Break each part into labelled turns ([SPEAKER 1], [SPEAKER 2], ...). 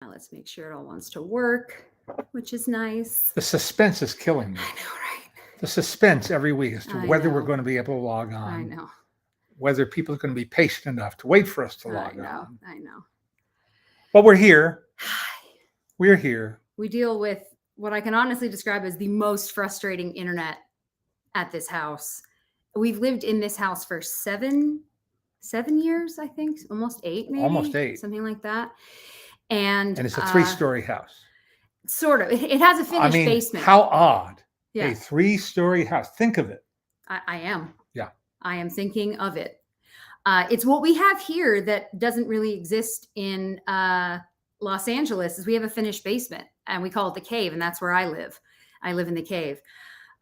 [SPEAKER 1] Now let's make sure it all wants to work, which is nice.
[SPEAKER 2] The suspense is killing me.
[SPEAKER 1] I know, right?
[SPEAKER 2] The suspense every week as to
[SPEAKER 1] I
[SPEAKER 2] whether we're
[SPEAKER 1] know.
[SPEAKER 2] going to be able to log
[SPEAKER 1] I
[SPEAKER 2] on,
[SPEAKER 1] know.
[SPEAKER 2] whether people are going to be patient enough to wait for us to log on.
[SPEAKER 1] I know.
[SPEAKER 2] But we're here. We're here.
[SPEAKER 1] We deal with what I can honestly describe as the most frustrating internet at this house. We've lived in this house for seven years, I think, almost 8, maybe.
[SPEAKER 2] Almost 8.
[SPEAKER 1] Something like that. And
[SPEAKER 2] it's a 3-story house.
[SPEAKER 1] Sort of. It has a finished basement.
[SPEAKER 2] How odd.
[SPEAKER 1] Yeah.
[SPEAKER 2] A 3-story house. Think of it.
[SPEAKER 1] I am.
[SPEAKER 2] Yeah.
[SPEAKER 1] I am thinking of it. It's what we have here that doesn't really exist in Los Angeles is we have a finished basement and we call it the cave, and that's where I live. I live in the cave.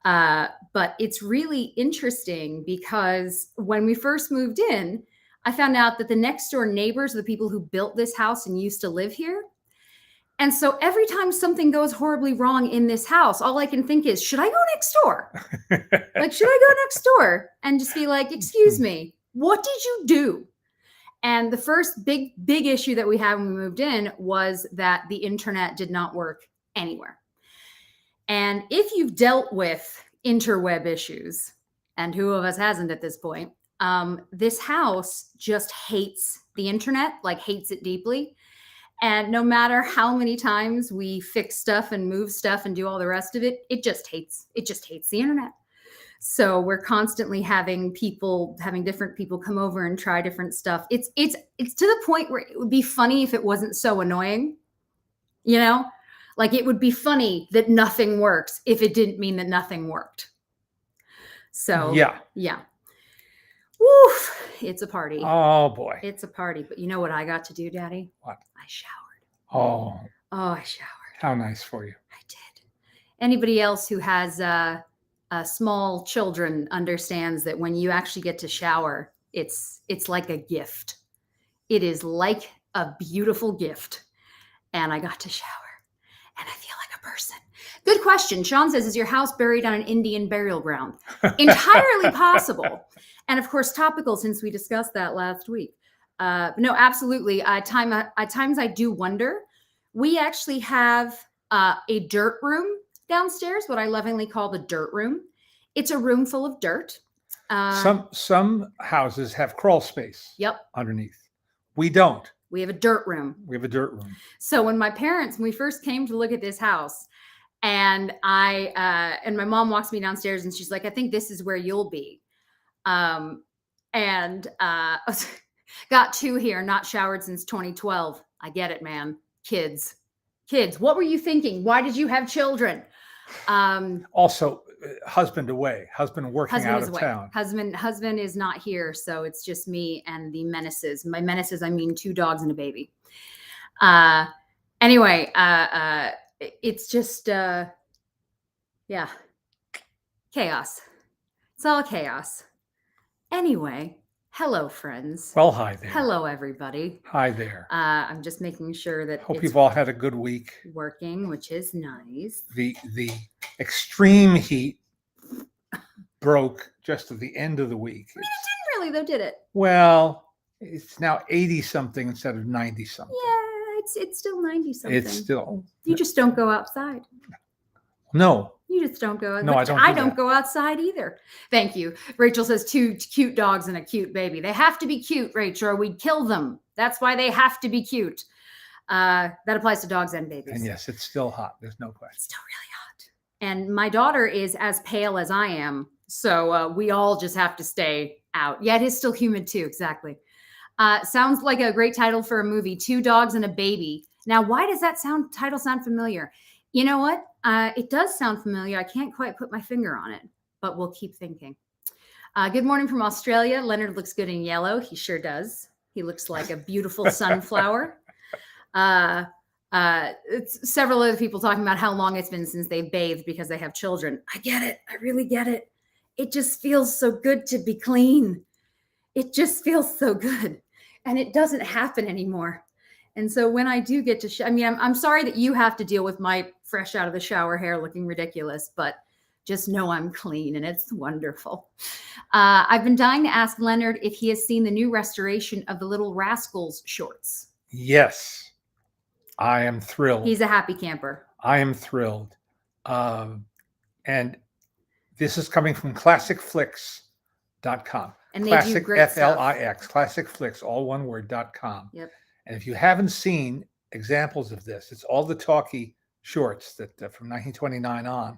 [SPEAKER 1] But it's really interesting because when we first moved in, I found out that the next door neighbors are the people who built this house and used to live here. And so every time something goes horribly wrong in this house, all I can think is, should I go next door? Like, should I go next door and just be like, excuse me, what did you do? And the first big issue that we had when we moved in was that the internet did not work anywhere. And if you've dealt with interweb issues, and who of us hasn't at this point, this house just hates the internet, like hates it deeply. And no matter how many times we fix stuff and move stuff and do all the rest of it, it just hates the internet. So we're constantly having different people come over and try different stuff. It's to the point where it would be funny if it wasn't so annoying, you know? Like it would be funny that nothing works if it didn't mean that nothing worked. So yeah. Woof, it's a party.
[SPEAKER 2] Oh boy.
[SPEAKER 1] It's a party. But you know what I got to do, Daddy?
[SPEAKER 2] What?
[SPEAKER 1] I showered.
[SPEAKER 2] Oh,
[SPEAKER 1] I showered.
[SPEAKER 2] How nice for you.
[SPEAKER 1] I did. Anybody else who has small children understands that when you actually get to shower, it's like a gift. It is like a beautiful gift. And I got to shower. And I feel like a person. Good question. Sean says, is your house buried on an Indian burial ground? Entirely possible. And of course, topical since we discussed that last week. No, absolutely. At times I do wonder. We actually have a dirt room downstairs, what I lovingly call the dirt room. It's a room full of dirt.
[SPEAKER 2] Some houses have crawl space.
[SPEAKER 1] Yep.
[SPEAKER 2] Underneath. We don't.
[SPEAKER 1] We have a dirt room. So when we first came to look at this house, and and my mom walks me downstairs and she's like, I think this is where you'll be. Got 2 here, not showered since 2012. I get it, man. Kids, what were you thinking? Why did you have children?
[SPEAKER 2] Also, husband away, husband working out of town.
[SPEAKER 1] Husband is not here, so it's just me and the menaces. My menaces, I mean 2 dogs and a baby. Anyway, it's just chaos. It's all chaos. Anyway, hello, friends.
[SPEAKER 2] Well, hi there.
[SPEAKER 1] Hello, everybody.
[SPEAKER 2] Hi there.
[SPEAKER 1] I'm just making sure that
[SPEAKER 2] hope you've all had a good week.
[SPEAKER 1] Working, which is nice.
[SPEAKER 2] The extreme heat broke just at the end of the week.
[SPEAKER 1] I mean, it didn't really, though, did it?
[SPEAKER 2] Well, it's now 80 something instead of 90 something.
[SPEAKER 1] Yeah, it's still 90 something.
[SPEAKER 2] It's still.
[SPEAKER 1] You just don't go outside.
[SPEAKER 2] No.
[SPEAKER 1] You just don't go.
[SPEAKER 2] No,
[SPEAKER 1] I don't go outside either. Thank you. Rachel says 2 cute dogs and a cute baby. They have to be cute, Rachel, or we'd kill them. That's why they have to be cute. That applies to dogs and babies.
[SPEAKER 2] And yes, it's still hot. There's no question.
[SPEAKER 1] It's still really hot. And my daughter is as pale as I am. So we all just have to stay out. Yeah, it is still humid too. Exactly. Sounds like a great title for a movie, 2 dogs and a baby. Now, why does that title sound familiar? You know what? It does sound familiar. I can't quite put my finger on it, but we'll keep thinking. Good morning from Australia. Leonard looks good in yellow. He sure does. He looks like a beautiful sunflower. It's several other people talking about how long it's been since they bathed because they have children. I get it. I really get it. It just feels so good to be clean. It just feels so good. And it doesn't happen anymore. And so when I do get to, I'm sorry that you have to deal with my fresh out of the shower hair looking ridiculous, but just know I'm clean and it's wonderful. I've been dying to ask Leonard if he has seen the new restoration of the Little Rascals shorts.
[SPEAKER 2] Yes. I am thrilled.
[SPEAKER 1] He's a happy camper.
[SPEAKER 2] I am thrilled. And this is coming from classicflix.com.
[SPEAKER 1] And they do
[SPEAKER 2] Classic,
[SPEAKER 1] great stuff.
[SPEAKER 2] F-L-I-X, classicflix, all one word.com.
[SPEAKER 1] Yep.
[SPEAKER 2] And if you haven't seen examples of this, it's all the talkie shorts that from 1929 on.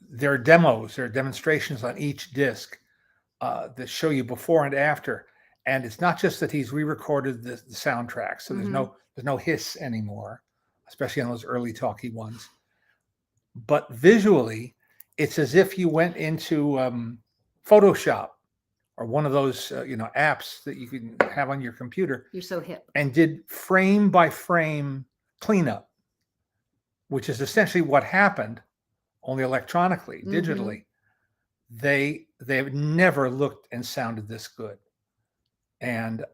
[SPEAKER 2] There are demos, there are demonstrations on each disc that show you before and after. And it's not just that he's re-recorded the soundtrack, so there's no hiss anymore, especially on those early talkie ones. But visually, it's as if you went into Photoshop or one of those apps that you can have on your computer.
[SPEAKER 1] You're so hip.
[SPEAKER 2] And did frame by frame cleanup, which is essentially what happened, only electronically, digitally. They've never looked and sounded this good, and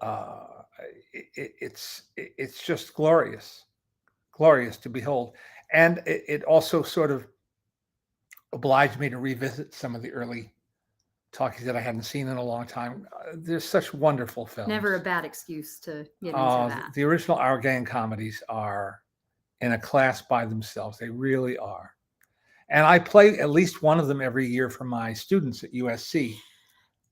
[SPEAKER 2] it's just glorious to behold. And it also sort of obliged me to revisit some of the early talkies that I hadn't seen in a long time. There's such wonderful films.
[SPEAKER 1] Never a bad excuse to get into that.
[SPEAKER 2] The original Our Gang comedies are in a class by themselves. They really are. And I play at least one of them every year for my students at USC.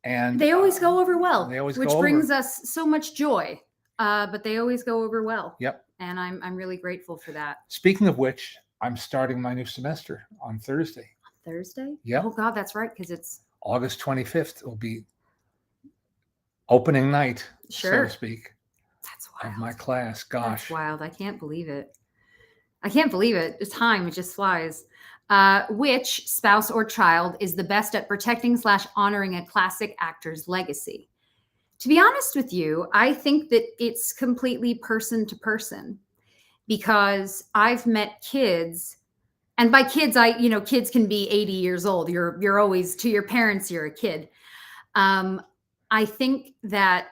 [SPEAKER 2] And
[SPEAKER 1] they always go over well,
[SPEAKER 2] which
[SPEAKER 1] brings us so much joy. But they always go over well.
[SPEAKER 2] Yep.
[SPEAKER 1] And I'm really grateful for that.
[SPEAKER 2] Speaking of which, I'm starting my new semester on Thursday.
[SPEAKER 1] Thursday?
[SPEAKER 2] Yeah.
[SPEAKER 1] Oh God, that's right, because it's
[SPEAKER 2] August 25th will be opening night, so to speak.
[SPEAKER 1] That's wild.
[SPEAKER 2] Of my class. Gosh.
[SPEAKER 1] That's wild. I can't believe it. The time, it just flies. Which spouse or child is the best at protecting / honoring a classic actor's legacy? To be honest with you, I think that it's completely person to person, because I've met kids, and by kids, kids can be 80 years old. You're always, to your parents, you're a kid. I think that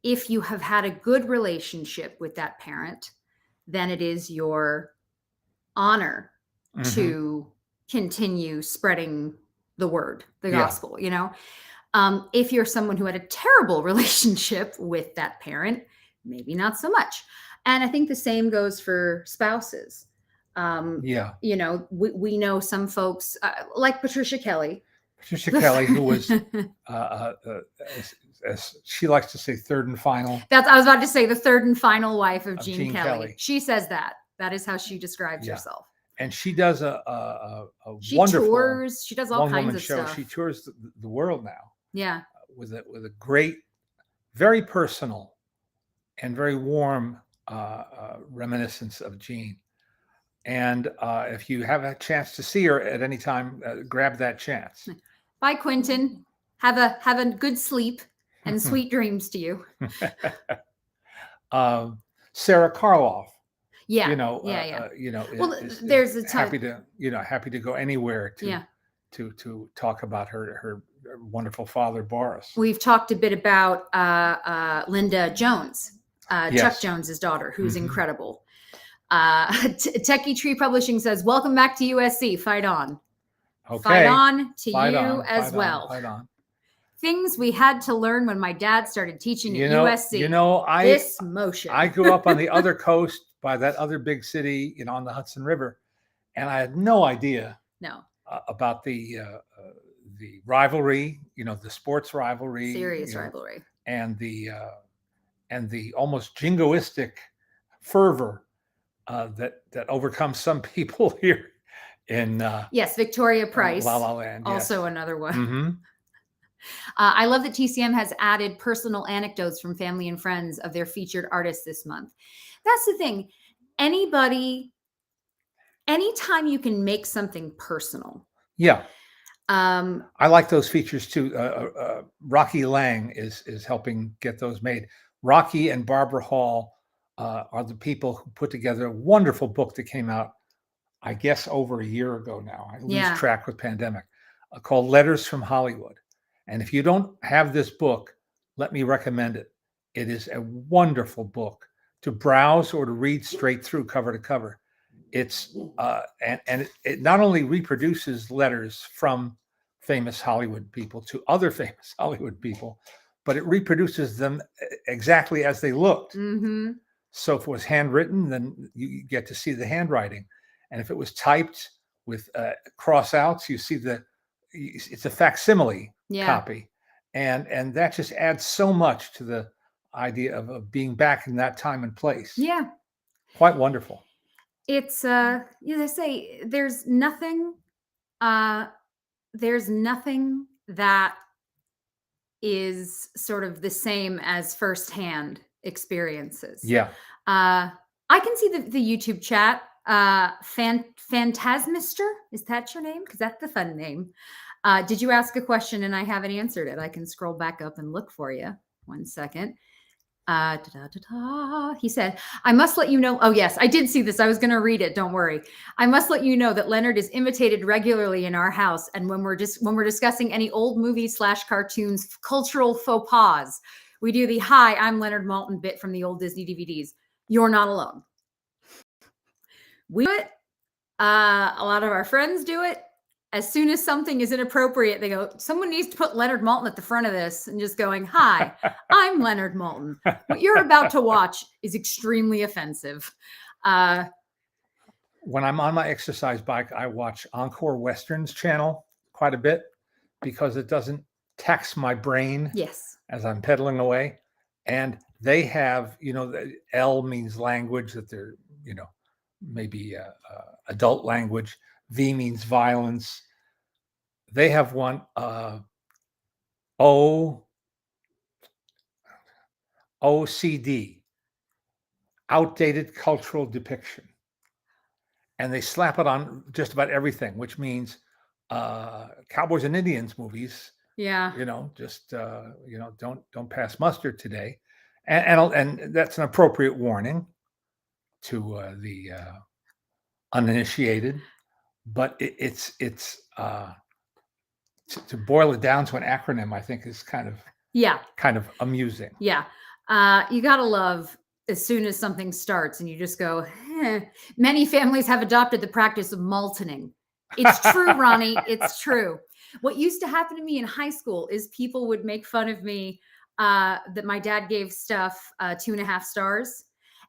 [SPEAKER 1] if you have had a good relationship with that parent, then it is your honor to continue spreading the word, the gospel, If you're someone who had a terrible relationship with that parent, maybe not so much. And I think the same goes for spouses. We know some folks like Patricia Kelly.
[SPEAKER 2] Who was, as she likes to say, third and final.
[SPEAKER 1] I was about to say the third and final wife of Gene Kelly. She says that. That is how she describes herself. And
[SPEAKER 2] she does a wonderful
[SPEAKER 1] tours. She does all kinds of
[SPEAKER 2] show.
[SPEAKER 1] stuff.
[SPEAKER 2] She tours the world now.
[SPEAKER 1] Yeah.
[SPEAKER 2] With a great, very personal and very warm reminiscence of Gene. And if you have a chance to see her at any time, grab that chance.
[SPEAKER 1] Bye, Quentin. Have a good sleep and sweet dreams to you.
[SPEAKER 2] Sarah Karloff.
[SPEAKER 1] Yeah. There's a time.
[SPEAKER 2] happy to go anywhere to talk about her wonderful father, Boris.
[SPEAKER 1] We've talked a bit about Linda Jones, Chuck Jones's daughter, who's incredible. Techie Tree Publishing says, "Welcome back to USC. Fight on."
[SPEAKER 2] Okay.
[SPEAKER 1] Fight on to you as well.
[SPEAKER 2] Fight on.
[SPEAKER 1] Things we had to learn when my dad started teaching at USC. This motion.
[SPEAKER 2] I grew up on the other coast by that other big city, on the Hudson River, and I had no idea about the rivalry, the sports rivalry,
[SPEAKER 1] serious rivalry,
[SPEAKER 2] and the almost jingoistic fervor that overcomes some people here in
[SPEAKER 1] Victoria Price,
[SPEAKER 2] La La Land,
[SPEAKER 1] also another one. I love that TCM has added personal anecdotes from family and friends of their featured artists this month. That's the thing. Anytime you can make something personal.
[SPEAKER 2] Yeah. I like those features too. Rocky Lang is helping get those made. Rocky and Barbara Hall are the people who put together a wonderful book that came out, I guess, over a year ago now. I lose track with pandemic, called Letters from Hollywood. And if you don't have this book, let me recommend it. It is a wonderful book to browse or to read straight through cover to cover. It's and it not only reproduces letters from famous Hollywood people to other famous Hollywood people, but it reproduces them exactly as they looked. So if it was handwritten, then you get to see the handwriting. And if it was typed with cross outs, you see it's a facsimile copy. And that just adds so much to the idea of being back in that time and place.
[SPEAKER 1] Yeah.
[SPEAKER 2] Quite wonderful.
[SPEAKER 1] It's they say there's nothing that is sort of the same as firsthand experiences.
[SPEAKER 2] Yeah.
[SPEAKER 1] I can see the YouTube chat. Phantasmister, is that your name? Because that's the fun name. Did you ask a question and I haven't answered it? I can scroll back up and look for you. 1 second. He said, I must let you know. Oh, yes, I did see this. I was going to read it. Don't worry. I must let you know that Leonard is imitated regularly in our house. And when we're discussing any old movies / cartoons, cultural faux pas, we do the "Hi, I'm Leonard Maltin" bit from the old Disney DVDs. You're not alone. We do it. A lot of our friends do it. As soon as something is inappropriate, they go, someone needs to put Leonard Maltin at the front of this, and just going, hi, I'm Leonard Maltin. What you're about to watch is extremely offensive.
[SPEAKER 2] When I'm on my exercise bike, I watch Encore Westerns channel quite a bit because it doesn't tax my brain as I'm pedaling away. And they have, the L means language, that they're, maybe adult language. V means violence. They have one, OCD, outdated cultural depiction. And they slap it on just about everything, which means Cowboys and Indians movies.
[SPEAKER 1] Yeah.
[SPEAKER 2] Just, don't pass muster today. And that's an appropriate warning to the uninitiated. But it's to boil it down to an acronym, I think is kind of amusing.
[SPEAKER 1] Yeah. You got to love as soon as something starts and you just go, Many families have adopted the practice of maltining. It's true, Ronnie. It's true. What used to happen to me in high school is people would make fun of me that my dad gave stuff 2.5 stars.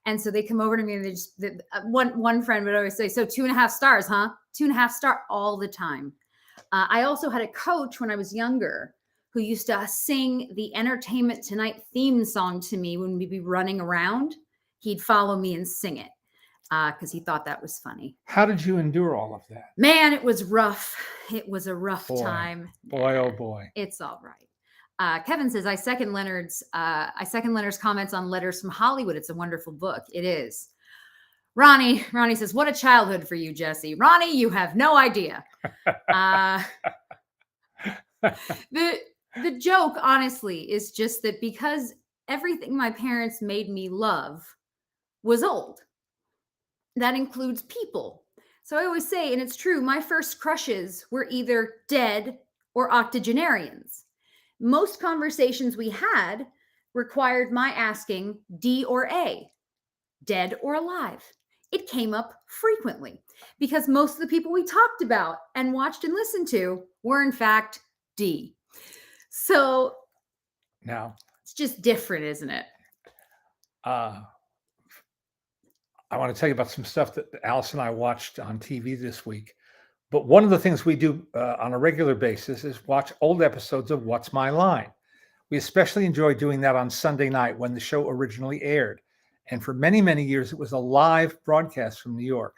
[SPEAKER 1] And so they come over to me and one friend would always say, so 2.5 stars, huh? 2.5 star all the time. I also had a coach when I was younger who used to sing the Entertainment Tonight theme song to me when we'd be running around. He'd follow me and sing it because he thought that was funny.
[SPEAKER 2] How did you endure all of that?
[SPEAKER 1] Man, it was rough. It was a rough time.
[SPEAKER 2] Boy, oh boy.
[SPEAKER 1] It's all right. Kevin says, I second Leonard's comments on Letters from Hollywood. It's a wonderful book. It is. Ronnie says, what a childhood for you, Jesse. Ronnie, you have no idea. The joke, honestly, is just that because everything my parents made me love was old. That includes people. So I always say, and it's true, my first crushes were either dead or octogenarians. Most conversations we had required my asking D or A, dead or alive. It came up frequently because most of the people we talked about and watched and listened to were, in fact, D. So
[SPEAKER 2] now
[SPEAKER 1] it's just different, isn't it?
[SPEAKER 2] I want to tell you about some stuff that Alice and I watched on TV this week. But one of the things we do on a regular basis is watch old episodes of What's My Line. We especially enjoy doing that on Sunday night when the show originally aired. And for many, many years, it was a live broadcast from New York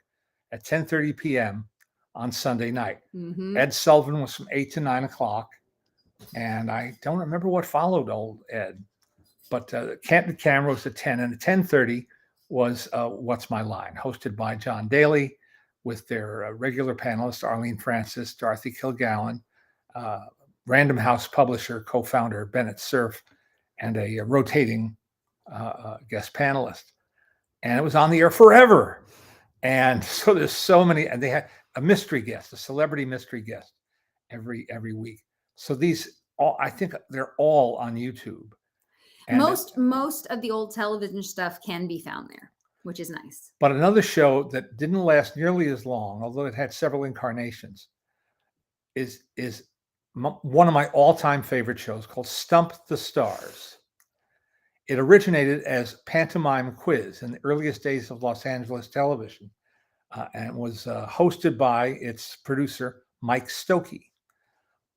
[SPEAKER 2] at 10:30 p.m. on Sunday night.
[SPEAKER 1] Mm-hmm.
[SPEAKER 2] Ed Sullivan was from 8 to 9 o'clock. And I don't remember what followed old Ed. But Candid Camera was at 10. And at 10:30 was What's My Line, hosted by John Daly with their regular panelists, Arlene Francis, Dorothy Kilgallen, Random House publisher, co-founder Bennett Cerf, and a rotating guest panelist. And it was on the air forever. And so there's so many, and they had a mystery guest, a celebrity mystery guest every week. So I think they're all on YouTube.
[SPEAKER 1] And most of the old television stuff can be found there, which is nice.
[SPEAKER 2] But another show that didn't last nearly as long, although it had several incarnations, is one of my all-time favorite shows called Stump the Stars. It originated as Pantomime Quiz in the earliest days of Los Angeles television, and was hosted by its producer, Mike Stokey.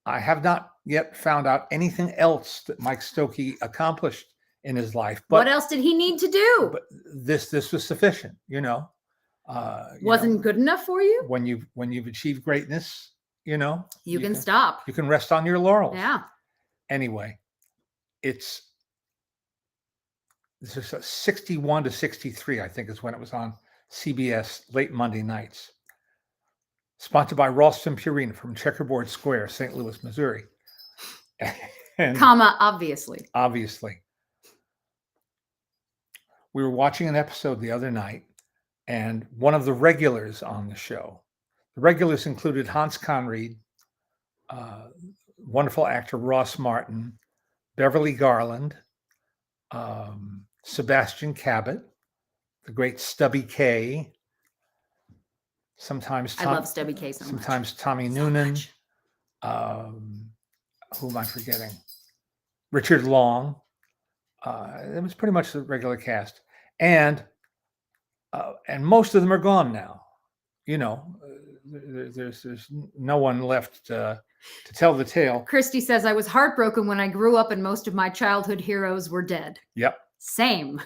[SPEAKER 2] I have not yet found out anything else that Mike Stokey accomplished in his life. But
[SPEAKER 1] what else did he need to do?
[SPEAKER 2] But this was sufficient,
[SPEAKER 1] Wasn't good enough for you?
[SPEAKER 2] When you've achieved greatness, you
[SPEAKER 1] can stop.
[SPEAKER 2] You can rest on your laurels.
[SPEAKER 1] Yeah.
[SPEAKER 2] Anyway, this is 61 to 63, I think, is when it was on CBS late Monday nights. Sponsored by Ralston Purina from Checkerboard Square, St. Louis, Missouri. And
[SPEAKER 1] obviously.
[SPEAKER 2] Obviously. We were watching an episode the other night, and one of the regulars on the show, the regulars included Hans Conried, wonderful actor Ross Martin, Beverly Garland, Sebastian Cabot, the great Stubby Kaye, sometimes
[SPEAKER 1] I love Stubby Kaye so
[SPEAKER 2] sometimes
[SPEAKER 1] much.
[SPEAKER 2] Tommy Noonan, who am I forgetting? Richard Long. It was pretty much the regular cast, and most of them are gone now. There's no one left to tell the tale.
[SPEAKER 1] Christy says, I was heartbroken when I grew up and most of my childhood heroes were dead.
[SPEAKER 2] Yep.
[SPEAKER 1] Same.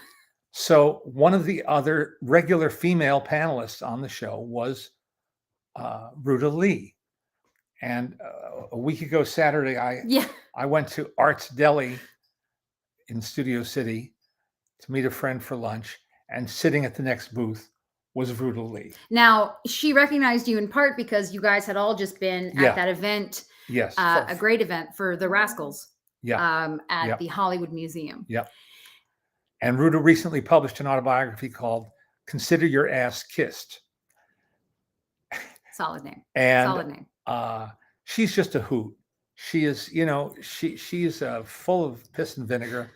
[SPEAKER 2] So one of the other regular female panelists on the show was Ruta Lee. And a week ago Saturday, I went to Art's Deli in Studio City to meet a friend for lunch, and sitting at the next booth was Ruta Lee.
[SPEAKER 1] Now, she recognized you in part because you guys had all just been at that event.
[SPEAKER 2] Yes.
[SPEAKER 1] A great event for the Rascals.
[SPEAKER 2] Yeah.
[SPEAKER 1] At the Hollywood Museum.
[SPEAKER 2] Yep. And Ruta recently published an autobiography called Consider Your Ass Kissed.
[SPEAKER 1] Solid name.
[SPEAKER 2] And
[SPEAKER 1] solid name.
[SPEAKER 2] She's just a hoot. She is, she's full of piss and vinegar.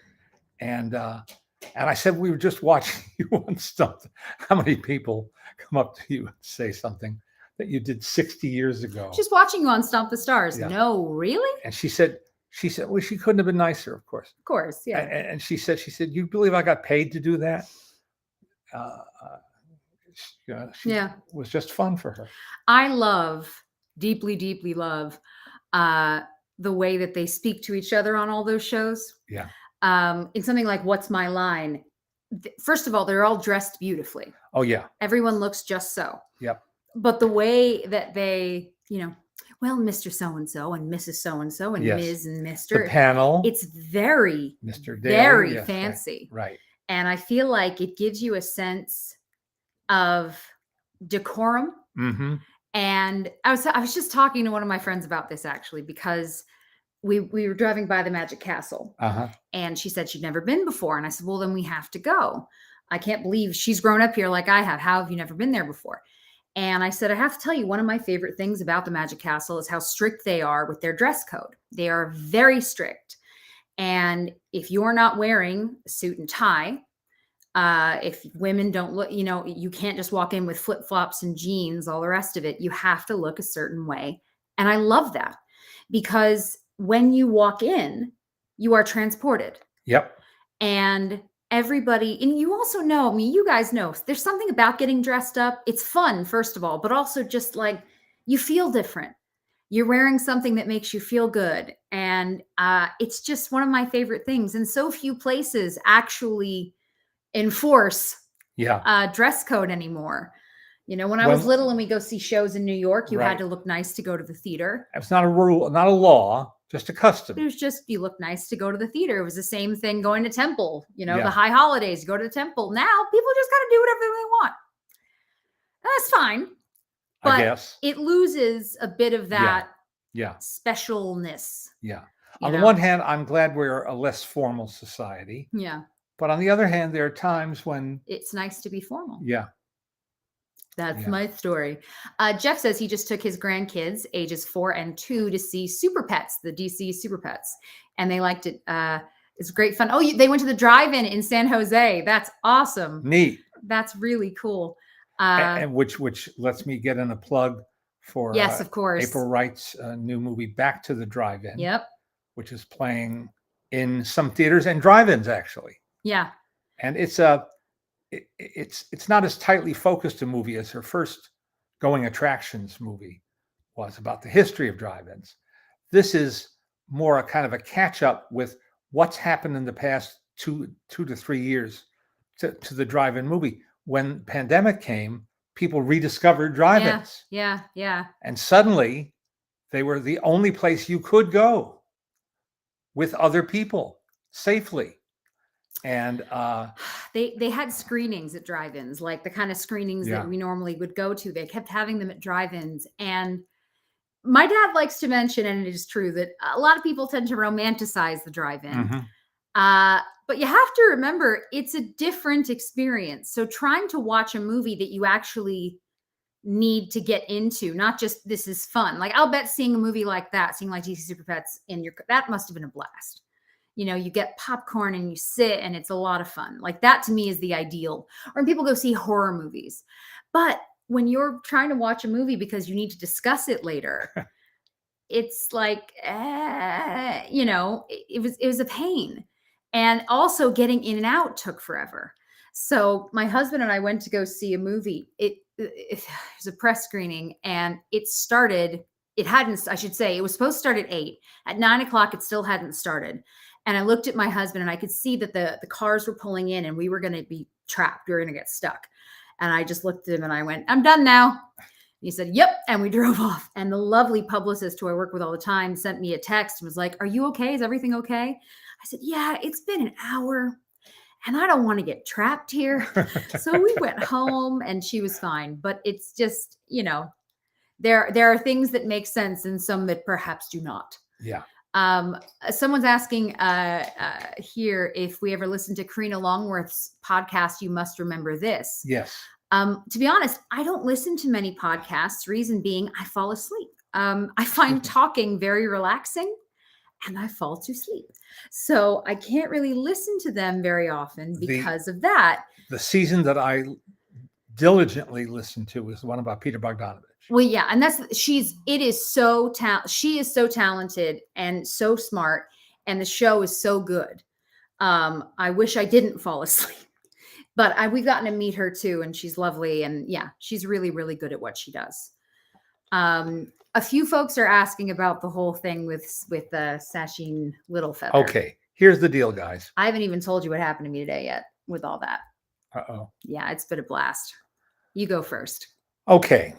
[SPEAKER 2] And I said, we were just watching you on something. How many people come up to you and say something that you did 60 years ago?
[SPEAKER 1] Just watching you on Stomp the Stars.
[SPEAKER 2] Yeah.
[SPEAKER 1] No, really?
[SPEAKER 2] And she said, well, she couldn't have been nicer, of course.
[SPEAKER 1] Of course, yeah.
[SPEAKER 2] And she said, you believe I got paid to do that? Was just fun for her.
[SPEAKER 1] I deeply, deeply love the way that they speak to each other on all those shows.
[SPEAKER 2] Yeah.
[SPEAKER 1] In something like What's My Line? First of all, they're all dressed beautifully.
[SPEAKER 2] Oh, yeah.
[SPEAKER 1] Everyone looks just so.
[SPEAKER 2] Yep.
[SPEAKER 1] But the way that they, well, Mr. So-and-so and Mrs. So-and-so and Ms. and Mr.
[SPEAKER 2] The panel.
[SPEAKER 1] It's very,
[SPEAKER 2] Mr. Daly,
[SPEAKER 1] very fancy.
[SPEAKER 2] Right.
[SPEAKER 1] And I feel like it gives you a sense of decorum.
[SPEAKER 2] Mm-hmm.
[SPEAKER 1] And I was just talking to one of my friends about this, actually, because we were driving by the Magic Castle.
[SPEAKER 2] Uh-huh.
[SPEAKER 1] And she said she'd never been before. And I said, well, then we have to go. I can't believe she's grown up here like I have. How have you never been there before? And I said, I have to tell you, one of my favorite things about the Magic Castle is how strict they are with their dress code. They are very strict. And if you're not wearing a suit and tie, if women don't look, you can't just walk in with flip-flops and jeans, all the rest of it. You have to look a certain way. And I love that, because when you walk in, you are transported.
[SPEAKER 2] Yep.
[SPEAKER 1] And everybody, and you also know, you guys know, there's something about getting dressed up. It's fun, first of all, but also just like you feel different. You're wearing something that makes you feel good. And it's just one of my favorite things. And so few places actually enforce dress code anymore. When I was little and we go see shows in New York, you had to look nice to go to the theater.
[SPEAKER 2] It's not a rule, not a law, just a custom.
[SPEAKER 1] It was just, you look nice to go to the theater. It was the same thing going to temple, the high holidays, you go to the temple. Now people just got to do whatever they want. And that's fine. But
[SPEAKER 2] I guess
[SPEAKER 1] it loses a bit of that specialness.
[SPEAKER 2] Yeah. On the one hand, I'm glad we're a less formal society.
[SPEAKER 1] Yeah.
[SPEAKER 2] But on the other hand, there are times when
[SPEAKER 1] it's nice to be formal.
[SPEAKER 2] Yeah.
[SPEAKER 1] That's my story. Jeff says he just took his grandkids, ages 4 and 2, to see Super Pets, the DC Super Pets, and they liked it. It's great fun. Oh, they went to the drive-in in San Jose. That's awesome.
[SPEAKER 2] Neat.
[SPEAKER 1] That's really cool.
[SPEAKER 2] And which lets me get in a plug for
[SPEAKER 1] yes, of course,
[SPEAKER 2] April Wright's new movie Back to the Drive-In.
[SPEAKER 1] Yep.
[SPEAKER 2] Which is playing in some theaters and drive-ins, actually.
[SPEAKER 1] Yeah.
[SPEAKER 2] And it's not as tightly focused a movie as her first Going Attractions movie was, about the history of drive-ins. This is more a kind of a catch up with what's happened in the past two to 3 years to the drive-in movie. When pandemic came, people rediscovered drive-ins.
[SPEAKER 1] Yeah.
[SPEAKER 2] And suddenly they were the only place you could go with other people safely. And
[SPEAKER 1] they had screenings at drive-ins, like the kind of screenings that we normally would go to. They kept having them at drive-ins. And my dad likes to mention, and it is true, that a lot of people tend to romanticize the drive-in. But you have to remember, it's a different experience. So trying to watch a movie that you actually need to get into, not just this is fun. Like, I'll bet seeing a movie like that, seeing like DC Super Pets that must have been a blast. You get popcorn and you sit and it's a lot of fun. Like, that to me is the ideal. Or when people go see horror movies. But when you're trying to watch a movie because you need to discuss it later, it's like, it was a pain. And also getting in and out took forever. So my husband and I went to go see a movie. It was a press screening, and it was supposed to start at 8. At 9:00, it still hadn't started. And I looked at my husband, and I could see that the cars were pulling in, and we were going to be trapped. We were going to get stuck. And I just looked at him and I went, "I'm done now." He said, "Yep." And we drove off. And the lovely publicist who I work with all the time sent me a text and was like, "Are you okay? Is everything okay?" I said, "Yeah, it's been an hour and I don't want to get trapped here." So we went home and she was fine. But it's just, there are things that make sense and some that perhaps do not.
[SPEAKER 2] Yeah.
[SPEAKER 1] Someone's asking here if we ever listened to Karina Longworth's podcast, You Must Remember This.
[SPEAKER 2] Yes.
[SPEAKER 1] To be honest, I don't listen to many podcasts. Reason being, I fall asleep. I find talking very relaxing and I fall to sleep. So I can't really listen to them very often because of that.
[SPEAKER 2] The season that I diligently listened to was the one about Peter Bogdanovich.
[SPEAKER 1] Well, yeah. And she is so talented and so smart. And the show is so good. I wish I didn't fall asleep. But we've gotten to meet her too, and she's lovely. And yeah, she's really, really good at what she does. A few folks are asking about the whole thing with Sacheen Littlefeather.
[SPEAKER 2] Okay, here's the deal, guys.
[SPEAKER 1] I haven't even told you what happened to me today yet with all that.
[SPEAKER 2] Uh-oh.
[SPEAKER 1] Yeah, it's been a blast. You go first.
[SPEAKER 2] Okay.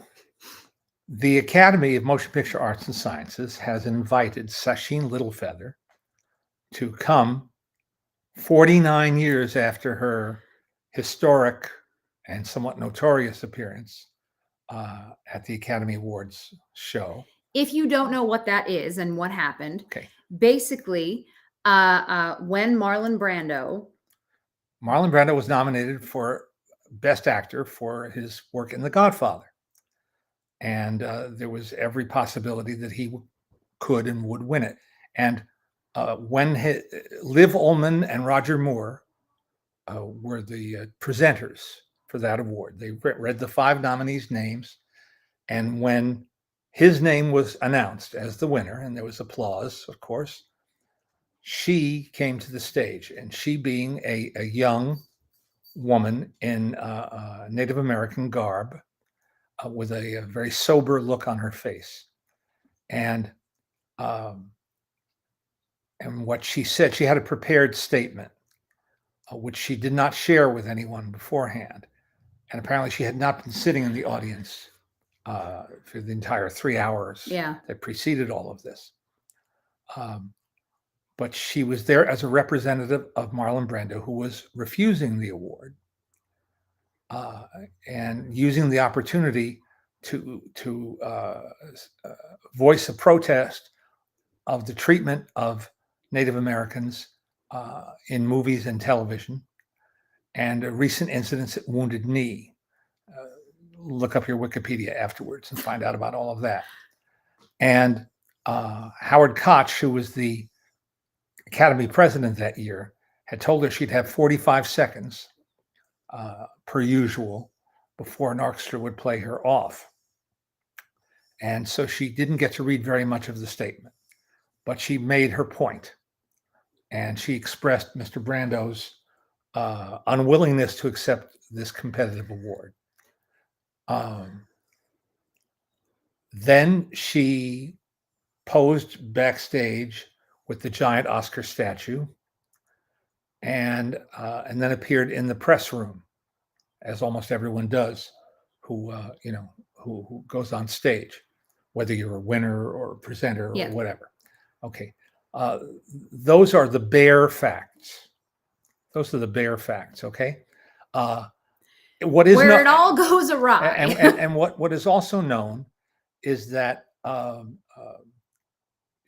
[SPEAKER 2] The Academy of Motion Picture Arts and Sciences has invited Sacheen Littlefeather to come 49 years after her historic and somewhat notorious appearance at the Academy Awards show.
[SPEAKER 1] If you don't know what that is and what happened,
[SPEAKER 2] okay.
[SPEAKER 1] Basically, when Marlon Brando
[SPEAKER 2] was nominated for Best Actor for his work in The Godfather. And there was every possibility that he could and would win it. And when Liv Ullmann and Roger Moore were the presenters for that award, they read the 5 nominees' names. And when his name was announced as the winner, and there was applause, of course, she came to the stage. And she, being a young woman in Native American garb, with a very sober look on her face. And what she said, she had a prepared statement, which she did not share with anyone beforehand. And apparently she had not been sitting in the audience for the entire 3 hours that preceded all of this. But she was there as a representative of Marlon Brando, who was refusing the award. And using the opportunity to voice a protest of the treatment of Native Americans in movies and television, and recent incidents at Wounded Knee. Look up your Wikipedia afterwards and find out about all of that. And Howard Koch, who was the Academy president that year, had told her she'd have 45 seconds per usual before an orchestra would play her off. And so she didn't get to read very much of the statement, but she made her point. And she expressed Mr. Brando's unwillingness to accept this competitive award. Then she posed backstage with the giant Oscar statue, and then appeared in the press room, as almost everyone does, who who goes on stage, whether you're a winner or a presenter or whatever. Okay, those are the bare facts. Those are the bare facts. Okay, what is
[SPEAKER 1] where it all goes awry,
[SPEAKER 2] and what is also known is that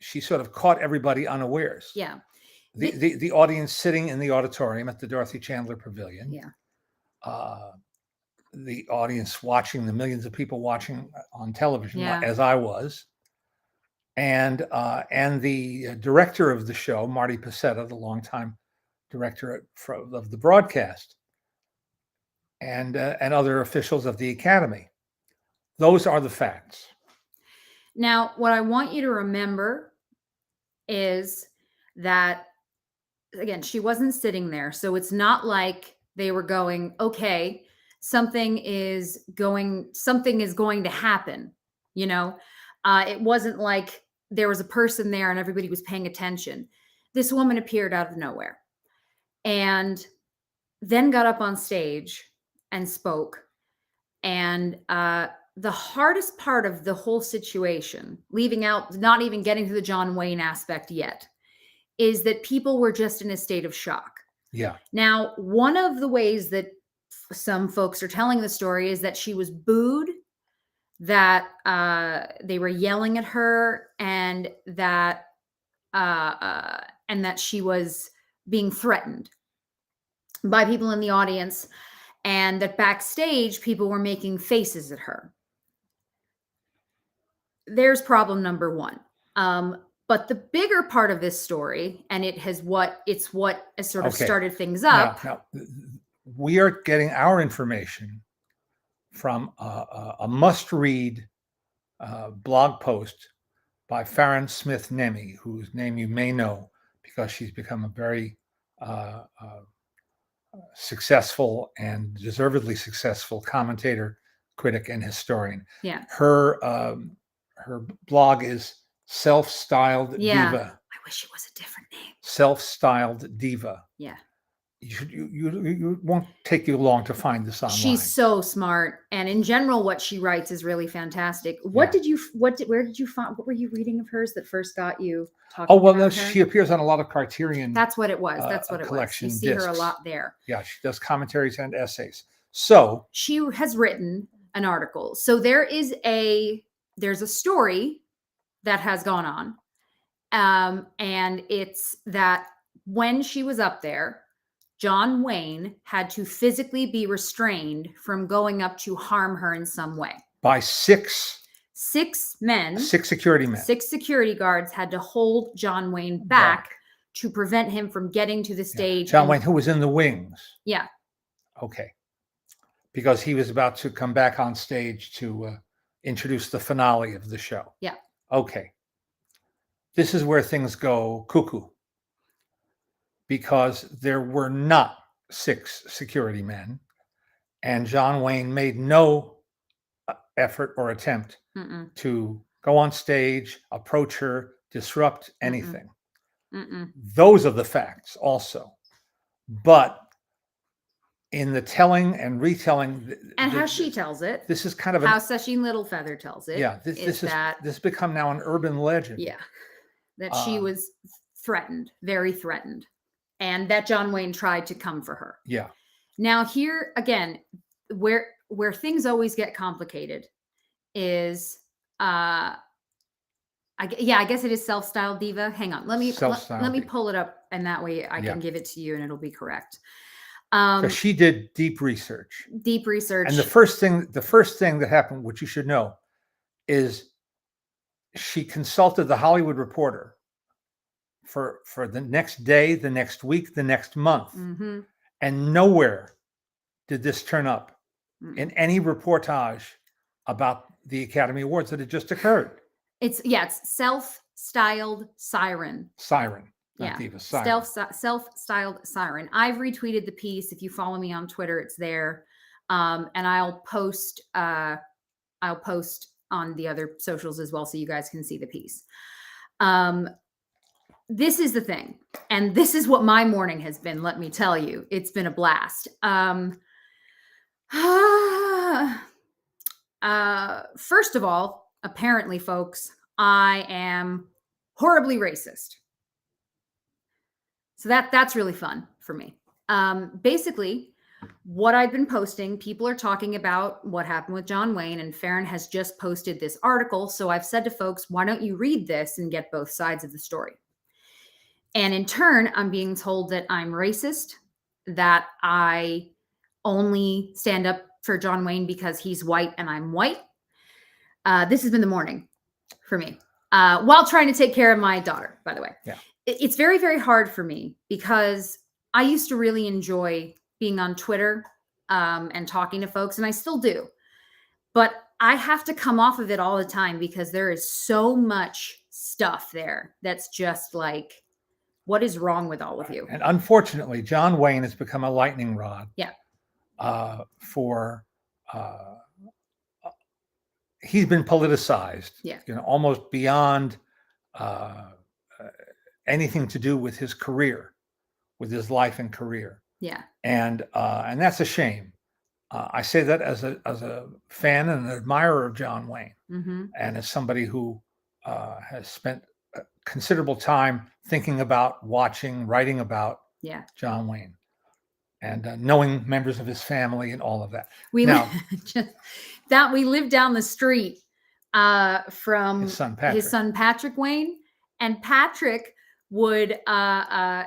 [SPEAKER 2] she sort of caught everybody unawares.
[SPEAKER 1] Yeah.
[SPEAKER 2] The audience sitting in the auditorium at the Dorothy Chandler Pavilion.
[SPEAKER 1] Yeah.
[SPEAKER 2] The audience watching, the millions of people watching on television, as I was, and the director of the show, Marty Pasetta, the longtime director of the broadcast, and other officials of the Academy. Those are the facts.
[SPEAKER 1] Now, what I want you to remember is that, again, she wasn't sitting there. So it's not like they were going, okay, something is going to happen. It wasn't like there was a person there and everybody was paying attention. This woman appeared out of nowhere and then got up on stage and spoke. And the hardest part of the whole situation, leaving out, not even getting to the John Wayne aspect yet, is that people were just in a state of shock.
[SPEAKER 2] Yeah.
[SPEAKER 1] Now, one of the ways that some folks are telling the story is that she was booed, that they were yelling at her, and that she was being threatened by people in the audience, and that backstage people were making faces at her. There's problem number one. But the bigger part of this story, and it's what has sort of started things up.
[SPEAKER 2] Now, we are getting our information from a must-read blog post by Farron Smith Nemi, whose name you may know because she's become a very successful and deservedly successful commentator, critic, and historian.
[SPEAKER 1] Yeah.
[SPEAKER 2] Her blog is Self-Styled Diva.
[SPEAKER 1] I wish it was a different name.
[SPEAKER 2] Self-Styled Diva.
[SPEAKER 1] Yeah.
[SPEAKER 2] You won't take you long to find this online.
[SPEAKER 1] She's so smart, and in general, what she writes is really fantastic. Where did you find? What were you reading of hers that first got you talking?
[SPEAKER 2] Oh, well, she appears on a lot of Criterion.
[SPEAKER 1] That's what it was. That's what it was. You see her a lot there.
[SPEAKER 2] Yeah, she does commentaries and essays. So
[SPEAKER 1] she has written an article. So there's a story that has gone on, and it's that when she was up there, John Wayne had to physically be restrained from going up to harm her in some way.
[SPEAKER 2] By six
[SPEAKER 1] men.
[SPEAKER 2] 6 security men.
[SPEAKER 1] 6 security guards had to hold John Wayne back to prevent him from getting to the stage.
[SPEAKER 2] John Wayne, who was in the wings.
[SPEAKER 1] Yeah.
[SPEAKER 2] Okay. Because he was about to come back on stage to introduce the finale of the show.
[SPEAKER 1] Yeah.
[SPEAKER 2] Okay. This is where things go cuckoo. Because there were not 6 security men, and John Wayne made no effort or attempt to go on stage, approach her, disrupt anything. Those are the facts also. But in the telling and retelling,
[SPEAKER 1] and how she tells it,
[SPEAKER 2] this is kind of
[SPEAKER 1] how Sesshin Littlefeather tells it.
[SPEAKER 2] Yeah, this has become now an urban legend.
[SPEAKER 1] Yeah, that she was threatened, very threatened. And that John Wayne tried to come for her.
[SPEAKER 2] Yeah.
[SPEAKER 1] Now here again, where things always get complicated is, I guess it is Self-Styled Diva. Hang on, let me pull it up, and that way I can give it to you, and it'll be correct.
[SPEAKER 2] Because she did deep research.
[SPEAKER 1] And
[SPEAKER 2] the first thing that happened, which you should know, is she consulted the Hollywood Reporter for the next day, the next week, the next month. And nowhere did this turn up in any reportage about the Academy Awards that had just occurred.
[SPEAKER 1] It's Self-Styled Siren.
[SPEAKER 2] not diva, siren.
[SPEAKER 1] Self-styled siren. I've retweeted the piece. If you follow me on Twitter, it's there. And I'll post on the other socials as well, so you guys can see the piece. This is the thing, and this is what my morning has been. Let me tell you, it's been a blast. First of all, apparently, folks, I am horribly racist. So that's really fun for me. Basically, what I've been posting, people are talking about what happened with John Wayne, and Farron has just posted this article. So I've said to folks, why don't you read this and get both sides of the story? And in turn, I'm being told that I'm racist, that I only stand up for John Wayne because he's white and I'm white. This has been the morning for me, while trying to take care of my daughter, by the way.
[SPEAKER 2] Yeah.
[SPEAKER 1] It's very, very hard for me because I used to really enjoy being on Twitter and talking to folks, and I still do. But I have to come off of it all the time because there is so much stuff there that's just like, what is wrong with all of you?
[SPEAKER 2] And unfortunately, John Wayne has become a lightning rod.
[SPEAKER 1] Yeah.
[SPEAKER 2] He's been politicized.
[SPEAKER 1] Yeah.
[SPEAKER 2] Almost beyond anything to do with his career, with his life and career.
[SPEAKER 1] Yeah.
[SPEAKER 2] And that's a shame. I say that as a fan and an admirer of John Wayne, and as somebody who has spent considerable time thinking about, watching, writing about John Wayne, and knowing members of his family and all of that.
[SPEAKER 1] We live down the street from his son Patrick Wayne, and Patrick would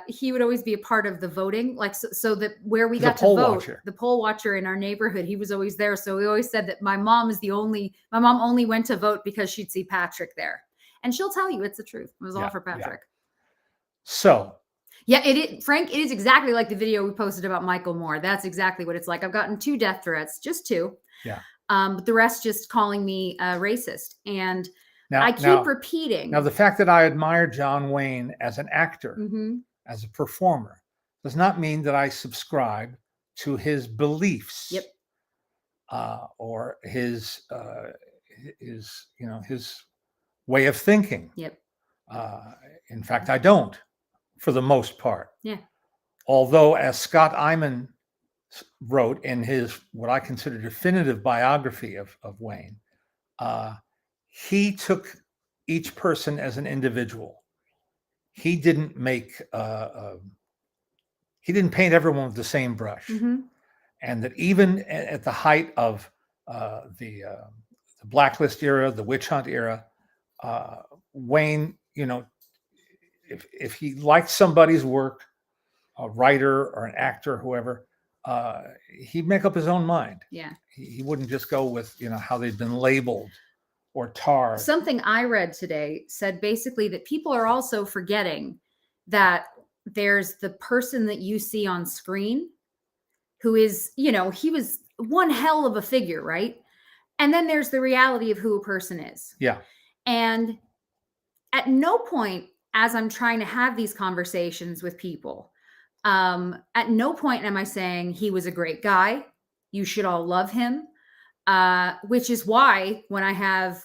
[SPEAKER 1] he would always be a part of the voting, like so that where we got to vote, the poll watcher in our neighborhood, he was always there. So we always said that my mom only went to vote because she'd see Patrick there, and she'll tell you it's the truth. It was all for Patrick.
[SPEAKER 2] Yeah. So
[SPEAKER 1] Frank, it is exactly like the video we posted about Michael Moore. That's exactly what it's like. I've gotten 2 death threats, just 2.
[SPEAKER 2] Yeah.
[SPEAKER 1] But the rest just calling me racist. And I keep repeating.
[SPEAKER 2] Now, the fact that I admire John Wayne as an actor, as a performer, does not mean that I subscribe to his beliefs.
[SPEAKER 1] Yep.
[SPEAKER 2] Or his way of thinking.
[SPEAKER 1] Yep.
[SPEAKER 2] In fact, I don't, for the most part.
[SPEAKER 1] Yeah.
[SPEAKER 2] Although, as Scott Eyman wrote in his what I consider definitive biography of Wayne, he took each person as an individual. He didn't he didn't paint everyone with the same brush. And that even at the height of the blacklist era, the witch hunt era, Wayne, if he liked somebody's work, a writer or an actor, whoever, he'd make up his own mind.
[SPEAKER 1] Yeah.
[SPEAKER 2] He wouldn't just go with, how they've been labeled or tarred.
[SPEAKER 1] Something I read today said basically that people are also forgetting that there's the person that you see on screen who is, he was one hell of a figure, right? And then there's the reality of who a person is.
[SPEAKER 2] Yeah.
[SPEAKER 1] And at no point, as I'm trying to have these conversations with people, at no point am I saying he was a great guy, you should all love him, which is why when I have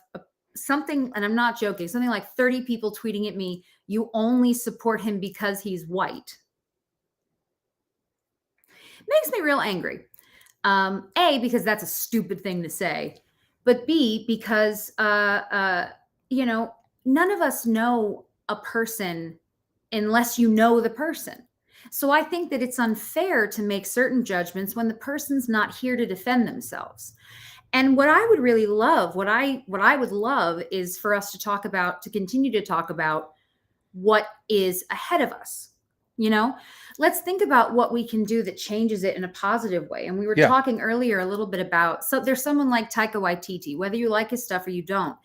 [SPEAKER 1] something, and I'm not joking, something like 30 people tweeting at me, you only support him because he's white, makes me real angry. A, because that's a stupid thing to say, but B, because, none of us know a person unless you know the person. So I think that it's unfair to make certain judgments when the person's not here to defend themselves. And what I would really love, what I would love is for us to continue to talk about what is ahead of us. Let's think about what we can do that changes it in a positive way. And we were talking earlier a little bit about, so there's someone like Taika Waititi, whether you like his stuff or you don't,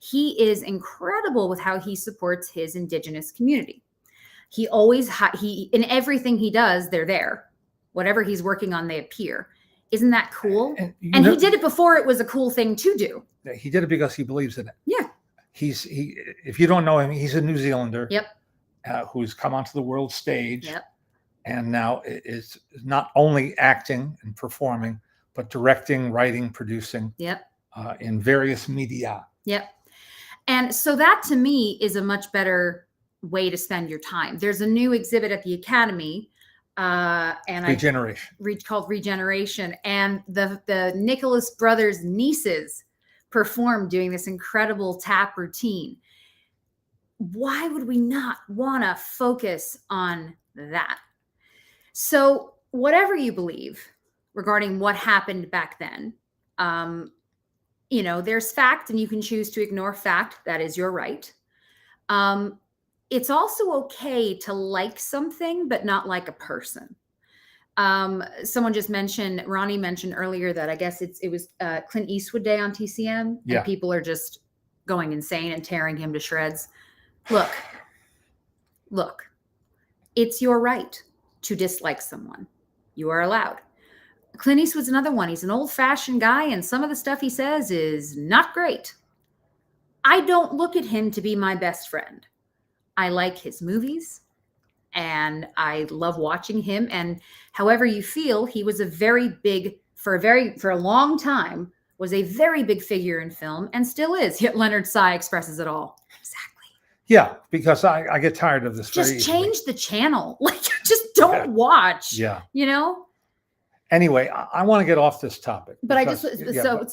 [SPEAKER 1] he is incredible with how he supports his indigenous community. He always, in everything he does, they're there. Whatever he's working on, they appear. Isn't that cool? And he did it before it was a cool thing to do.
[SPEAKER 2] He did it because he believes in it.
[SPEAKER 1] Yeah.
[SPEAKER 2] If you don't know him, he's a New Zealander.
[SPEAKER 1] Yep.
[SPEAKER 2] who's come onto the world stage.
[SPEAKER 1] Yep.
[SPEAKER 2] And now is not only acting and performing, but directing, writing, producing.
[SPEAKER 1] Yep.
[SPEAKER 2] In various media.
[SPEAKER 1] Yep. And so that to me is a much better way to spend your time. There's a new exhibit at the Academy, and called Regeneration, and the Nicholas brothers' nieces performed doing this incredible tap routine. Why would we not want to focus on that? So whatever you believe regarding what happened back then, there's fact, and you can choose to ignore fact. That is your right. It's also okay to like something, but not like a person. Someone just mentioned, Ronnie mentioned earlier that I guess it was Clint Eastwood Day on TCM, and people are just going insane and tearing him to shreds. Look, it's your right to dislike someone. You are allowed. Clint Eastwood's another one. He's an old-fashioned guy, and some of the stuff he says is not great. I don't look at him to be my best friend. I like his movies, and I love watching him. And however you feel, he was for a long time, was a very big figure in film, and still is. Yet Leonard Sy expresses it all. Exactly.
[SPEAKER 2] Yeah, because I get tired of this.
[SPEAKER 1] Just change the channel. Just don't watch.
[SPEAKER 2] Yeah.
[SPEAKER 1] Anyway,
[SPEAKER 2] I want to get off this topic.
[SPEAKER 1] But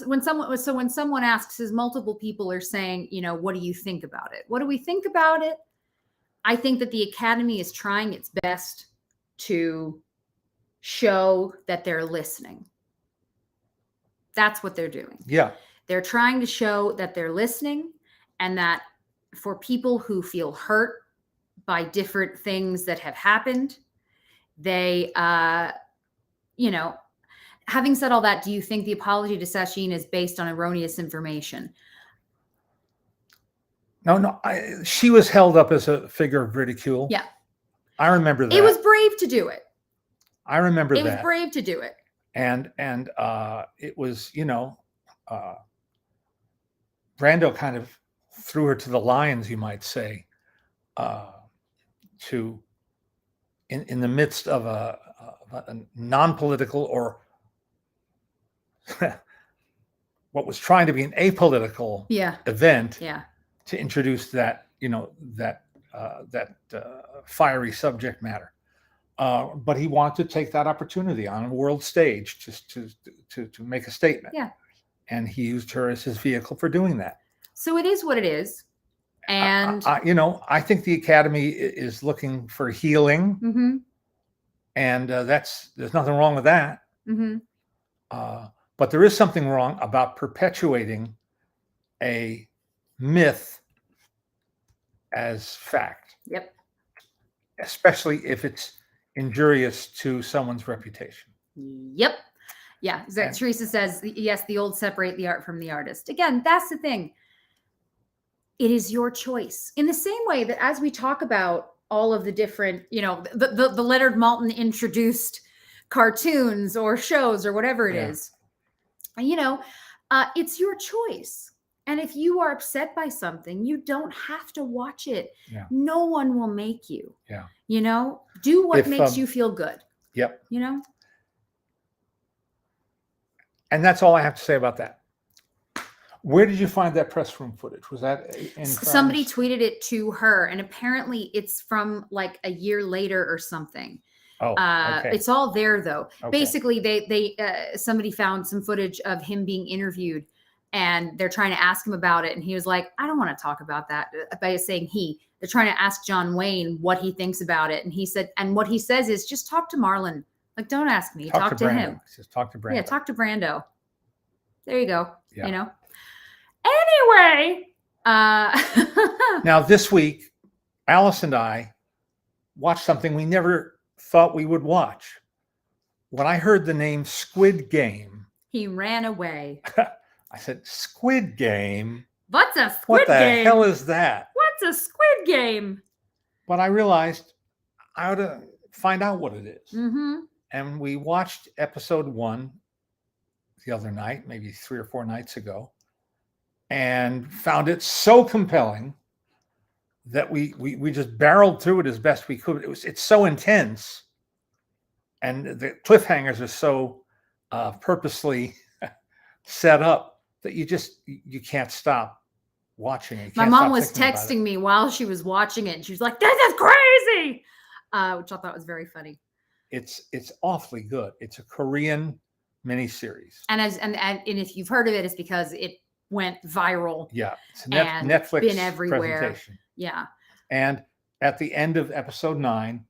[SPEAKER 1] when someone asks, as multiple people are saying, what do you think about it? What do we think about it? I think that the Academy is trying its best to show that they're listening. That's what they're doing.
[SPEAKER 2] Yeah.
[SPEAKER 1] They're trying to show that they're listening, and that for people who feel hurt by different things that have happened, they, having said all that, do you think the apology to Sachin is based on erroneous information?
[SPEAKER 2] No. She was held up as a figure of ridicule.
[SPEAKER 1] Yeah.
[SPEAKER 2] I remember that.
[SPEAKER 1] It was brave to do it.
[SPEAKER 2] I remember that.
[SPEAKER 1] It was brave to do it.
[SPEAKER 2] And it was, Brando kind of threw her to the lions, you might say, in the midst of a non-political or what was trying to be an apolitical event, to introduce that fiery subject matter. But he wanted to take that opportunity on a world stage just to make a statement.
[SPEAKER 1] Yeah.
[SPEAKER 2] And he used her as his vehicle for doing that.
[SPEAKER 1] So it is what it is. And
[SPEAKER 2] I think the Academy is looking for healing.
[SPEAKER 1] Mm-hmm.
[SPEAKER 2] And there's nothing wrong with that.
[SPEAKER 1] Mm-hmm.
[SPEAKER 2] But there is something wrong about perpetuating a myth as fact.
[SPEAKER 1] Yep.
[SPEAKER 2] Especially if it's injurious to someone's reputation.
[SPEAKER 1] Yep. Yeah. Teresa says, yes, the old separate the art from the artist. Again, that's the thing. It is your choice. In the same way that as we talk about all of the different, the Leonard Maltin introduced cartoons or shows or whatever it is, it's your choice. And if you are upset by something, you don't have to watch it.
[SPEAKER 2] Yeah.
[SPEAKER 1] No one will make you.
[SPEAKER 2] Yeah.
[SPEAKER 1] Do what makes you feel good.
[SPEAKER 2] Yep.
[SPEAKER 1] And
[SPEAKER 2] that's all I have to say about that. Where did you find that press room footage? Was that in
[SPEAKER 1] somebody tweeted it to her, and apparently it's from like a year later or something.
[SPEAKER 2] Oh, okay.
[SPEAKER 1] It's all there though.
[SPEAKER 2] Okay.
[SPEAKER 1] Basically, they somebody found some footage of him being interviewed, and they're trying to ask him about it, and he was like, "I don't want to talk about that." By saying they're trying to ask John Wayne what he thinks about it, and he said, and what he says is, "Just talk to Marlon. Like, don't ask me. Talk to him.
[SPEAKER 2] Just talk to Brando.
[SPEAKER 1] Yeah, talk to Brando." There you go.
[SPEAKER 2] Yeah.
[SPEAKER 1] Anyway,
[SPEAKER 2] now this week, Alice and I watched something we never thought we would watch. When I heard the name Squid Game,
[SPEAKER 1] he ran away.
[SPEAKER 2] I said, "Squid Game?
[SPEAKER 1] What's a squid game?
[SPEAKER 2] What the hell is that?
[SPEAKER 1] What's a squid game?"
[SPEAKER 2] But I realized I ought to find out what it is.
[SPEAKER 1] Mm-hmm.
[SPEAKER 2] And we watched episode 1 the other night, maybe 3 or 4 nights ago, and found it so compelling that we just barreled through it as best we could. It's so intense, and the cliffhangers are so purposely set up that you can't stop watching it.
[SPEAKER 1] My mom was texting me while she was watching it, and she was like, "This is crazy," which I thought was very funny.
[SPEAKER 2] It's awfully good. It's a Korean miniseries,
[SPEAKER 1] and if you've heard of it, it's because it went viral.
[SPEAKER 2] Yeah, it's a Netflix
[SPEAKER 1] been everywhere.
[SPEAKER 2] Presentation.
[SPEAKER 1] Yeah,
[SPEAKER 2] and at the end of episode 9,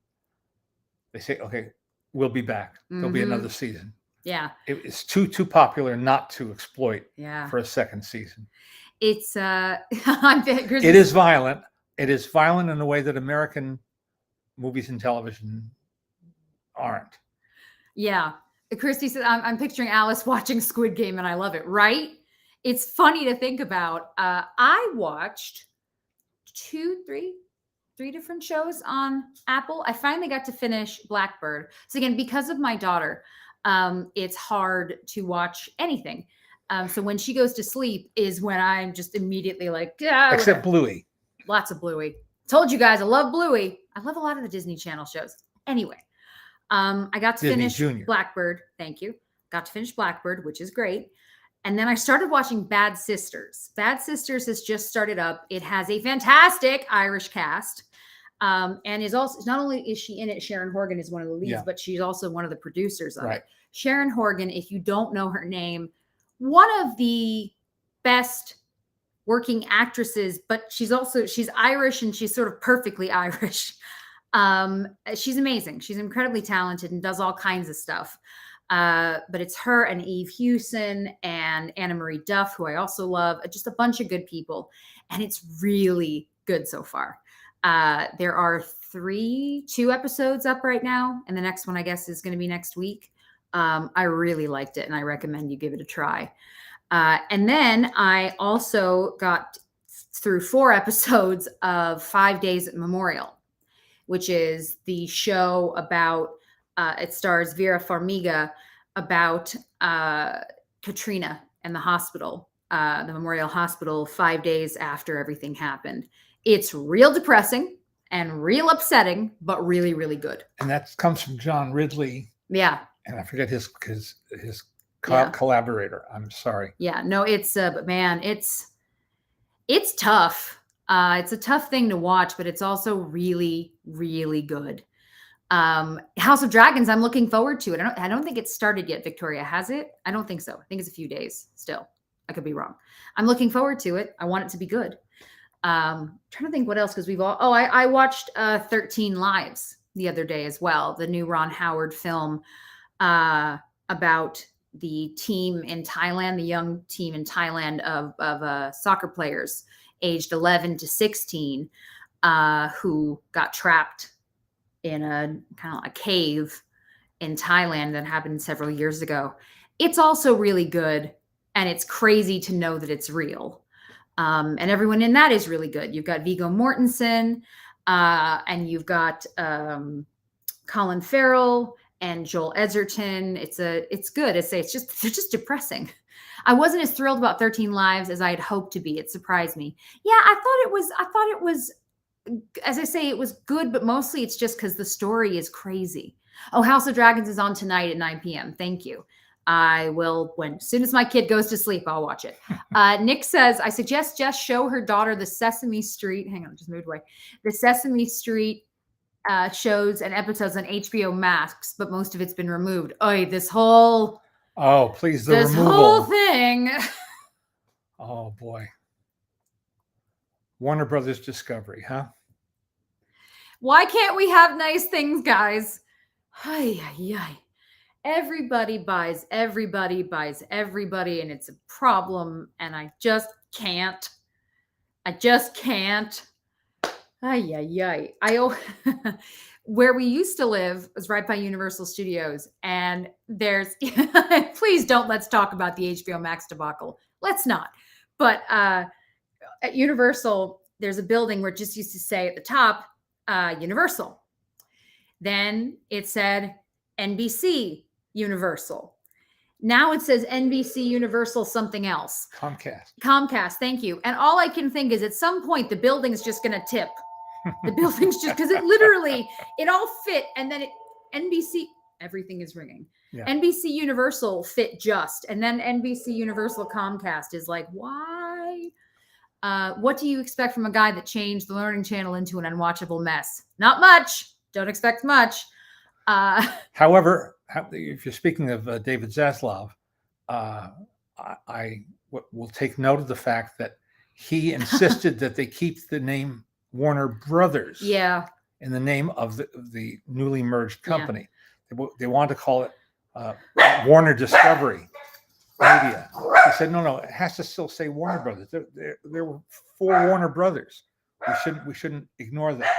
[SPEAKER 2] they say, "Okay, we'll be back. There'll be another season."
[SPEAKER 1] Yeah,
[SPEAKER 2] it's too popular not to exploit.
[SPEAKER 1] Yeah,
[SPEAKER 2] for a second season.
[SPEAKER 1] It's
[SPEAKER 2] it is violent. It is violent in a way that American movies and television aren't.
[SPEAKER 1] Yeah. Christy said, I'm picturing Alice watching Squid Game, and I love it, right? It's funny to think about. I watched 3 different shows on Apple. I finally got to finish Blackbird. So again, because of my daughter, it's hard to watch anything. So when she goes to sleep is when I'm just immediately like, yeah.
[SPEAKER 2] Except Bluey.
[SPEAKER 1] Lots of Bluey. Told you guys, I love Bluey. I love a lot of the Disney Channel shows. Anyway, I got to finish Blackbird. Thank you. Got to finish Blackbird, which is great. And then I started watching Bad Sisters. Bad Sisters has just started up. It has a fantastic Irish cast. And is also, not only is she in it, Sharon Horgan is one of the leads, but she's also one of the producers of it. Sharon Horgan, if you don't know her name, one of the best working actresses, but she's Irish, and she's sort of perfectly Irish. She's amazing. She's incredibly talented and does all kinds of stuff. But it's her and Eve Hewson and Anna Marie Duff, who I also love, just a bunch of good people. And it's really good so far. There are 2 episodes up right now. And the next one, I guess, is going to be next week. I really liked it, and I recommend you give it a try. And then I also got through 4 episodes of 5 Days at Memorial, which is the show about, it stars Vera Farmiga, about Katrina and the hospital, the Memorial Hospital, 5 days after everything happened. It's real depressing and real upsetting, but really, really good.
[SPEAKER 2] And that comes from John Ridley.
[SPEAKER 1] Yeah.
[SPEAKER 2] And I forget his collaborator. I'm sorry.
[SPEAKER 1] Yeah, no, but man, it's tough. It's a tough thing to watch, but it's also really, really good. House of Dragons, I'm looking forward to it. I don't think it's started yet, Victoria. Has it? I don't think so. I think it's a few days still. I could be wrong. I'm looking forward to it. I want it to be good. Trying to think what else, because I watched 13 Lives the other day as well, the new Ron Howard film about the team in Thailand, the young team in Thailand of soccer players aged 11 to 16 who got trapped in a kind of a cave in Thailand that happened several years ago. It's also really good, and it's crazy to know that it's real. And everyone in that is really good. You've got Viggo Mortensen, and you've got Colin Farrell and Joel Edgerton. It's good. They're just depressing. I wasn't as thrilled about 13 Lives as I had hoped to be. It surprised me. Yeah, I thought it was, as I say, it was good, but mostly it's just because the story is crazy. Oh, House of Dragons is on tonight at 9 p.m. Thank you. I will, as soon as my kid goes to sleep, I'll watch it. Nick says, I suggest just show her daughter the Sesame Street. Hang on, I just moved away. The Sesame Street shows and episodes on HBO Max, but most of it's been removed. This whole whole thing.
[SPEAKER 2] Oh boy. Warner Brothers Discovery, huh?
[SPEAKER 1] Why can't we have nice things, guys? Everybody buys everybody, and it's a problem, and I just can't. Where we used to live was right by Universal Studios, and there's please let's talk about the HBO Max debacle. Let's not. But at Universal, there's a building where it just used to say at the top, Universal. Then it said NBC Universal. Now it says NBC Universal something else.
[SPEAKER 2] Comcast.
[SPEAKER 1] Thank you. And all I can think is at some point the building's just going to tip. The buildings just because it all fit, and then NBC, everything is ringing.
[SPEAKER 2] Yeah.
[SPEAKER 1] NBC Universal fit just, and then NBC Universal Comcast is like, why? What do you expect from a guy that changed the Learning Channel into an unwatchable mess? Not much. Don't expect much.
[SPEAKER 2] However, if you're speaking of David Zaslav, I will take note of the fact that he insisted that they keep the name Warner Brothers in the name of the newly merged company. They wanted to call it Warner Discovery Media. He said, no, it has to still say Warner Brothers. There were 4 Warner Brothers. We shouldn't ignore that.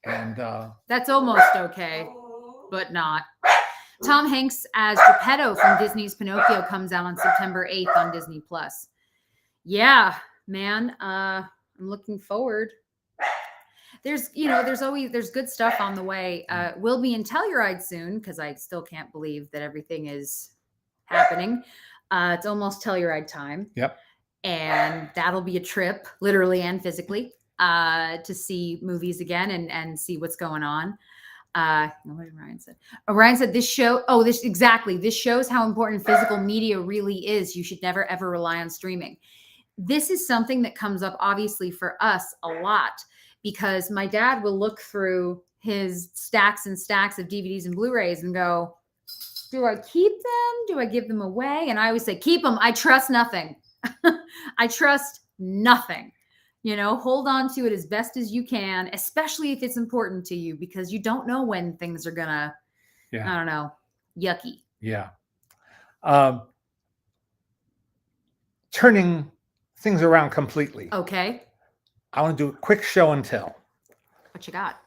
[SPEAKER 2] And
[SPEAKER 1] that's almost okay, but not. Tom Hanks as Geppetto from Disney's Pinocchio comes out on September 8th on Disney+. Yeah, man. I'm looking forward. There's good stuff on the way. We'll be in Telluride soon because I still can't believe that everything is happening. It's almost Telluride time.
[SPEAKER 2] Yep.
[SPEAKER 1] And that'll be a trip, literally and physically, to see movies again and see what's going on. What did Ryan say? Ryan said this shows how important physical media really is. You should never, ever rely on streaming. This is something that comes up obviously for us a lot because my dad will look through his stacks and stacks of DVDs and Blu-rays and go, do I keep them? Do I give them away? And I always say, keep them. I trust nothing. I trust nothing. Hold on to it as best as you can, especially if it's important to you, because you don't know when things are gonna, I don't know, yucky.
[SPEAKER 2] Yeah. Turning things around completely.
[SPEAKER 1] Okay.
[SPEAKER 2] I want to do a quick show and tell.
[SPEAKER 1] What you got?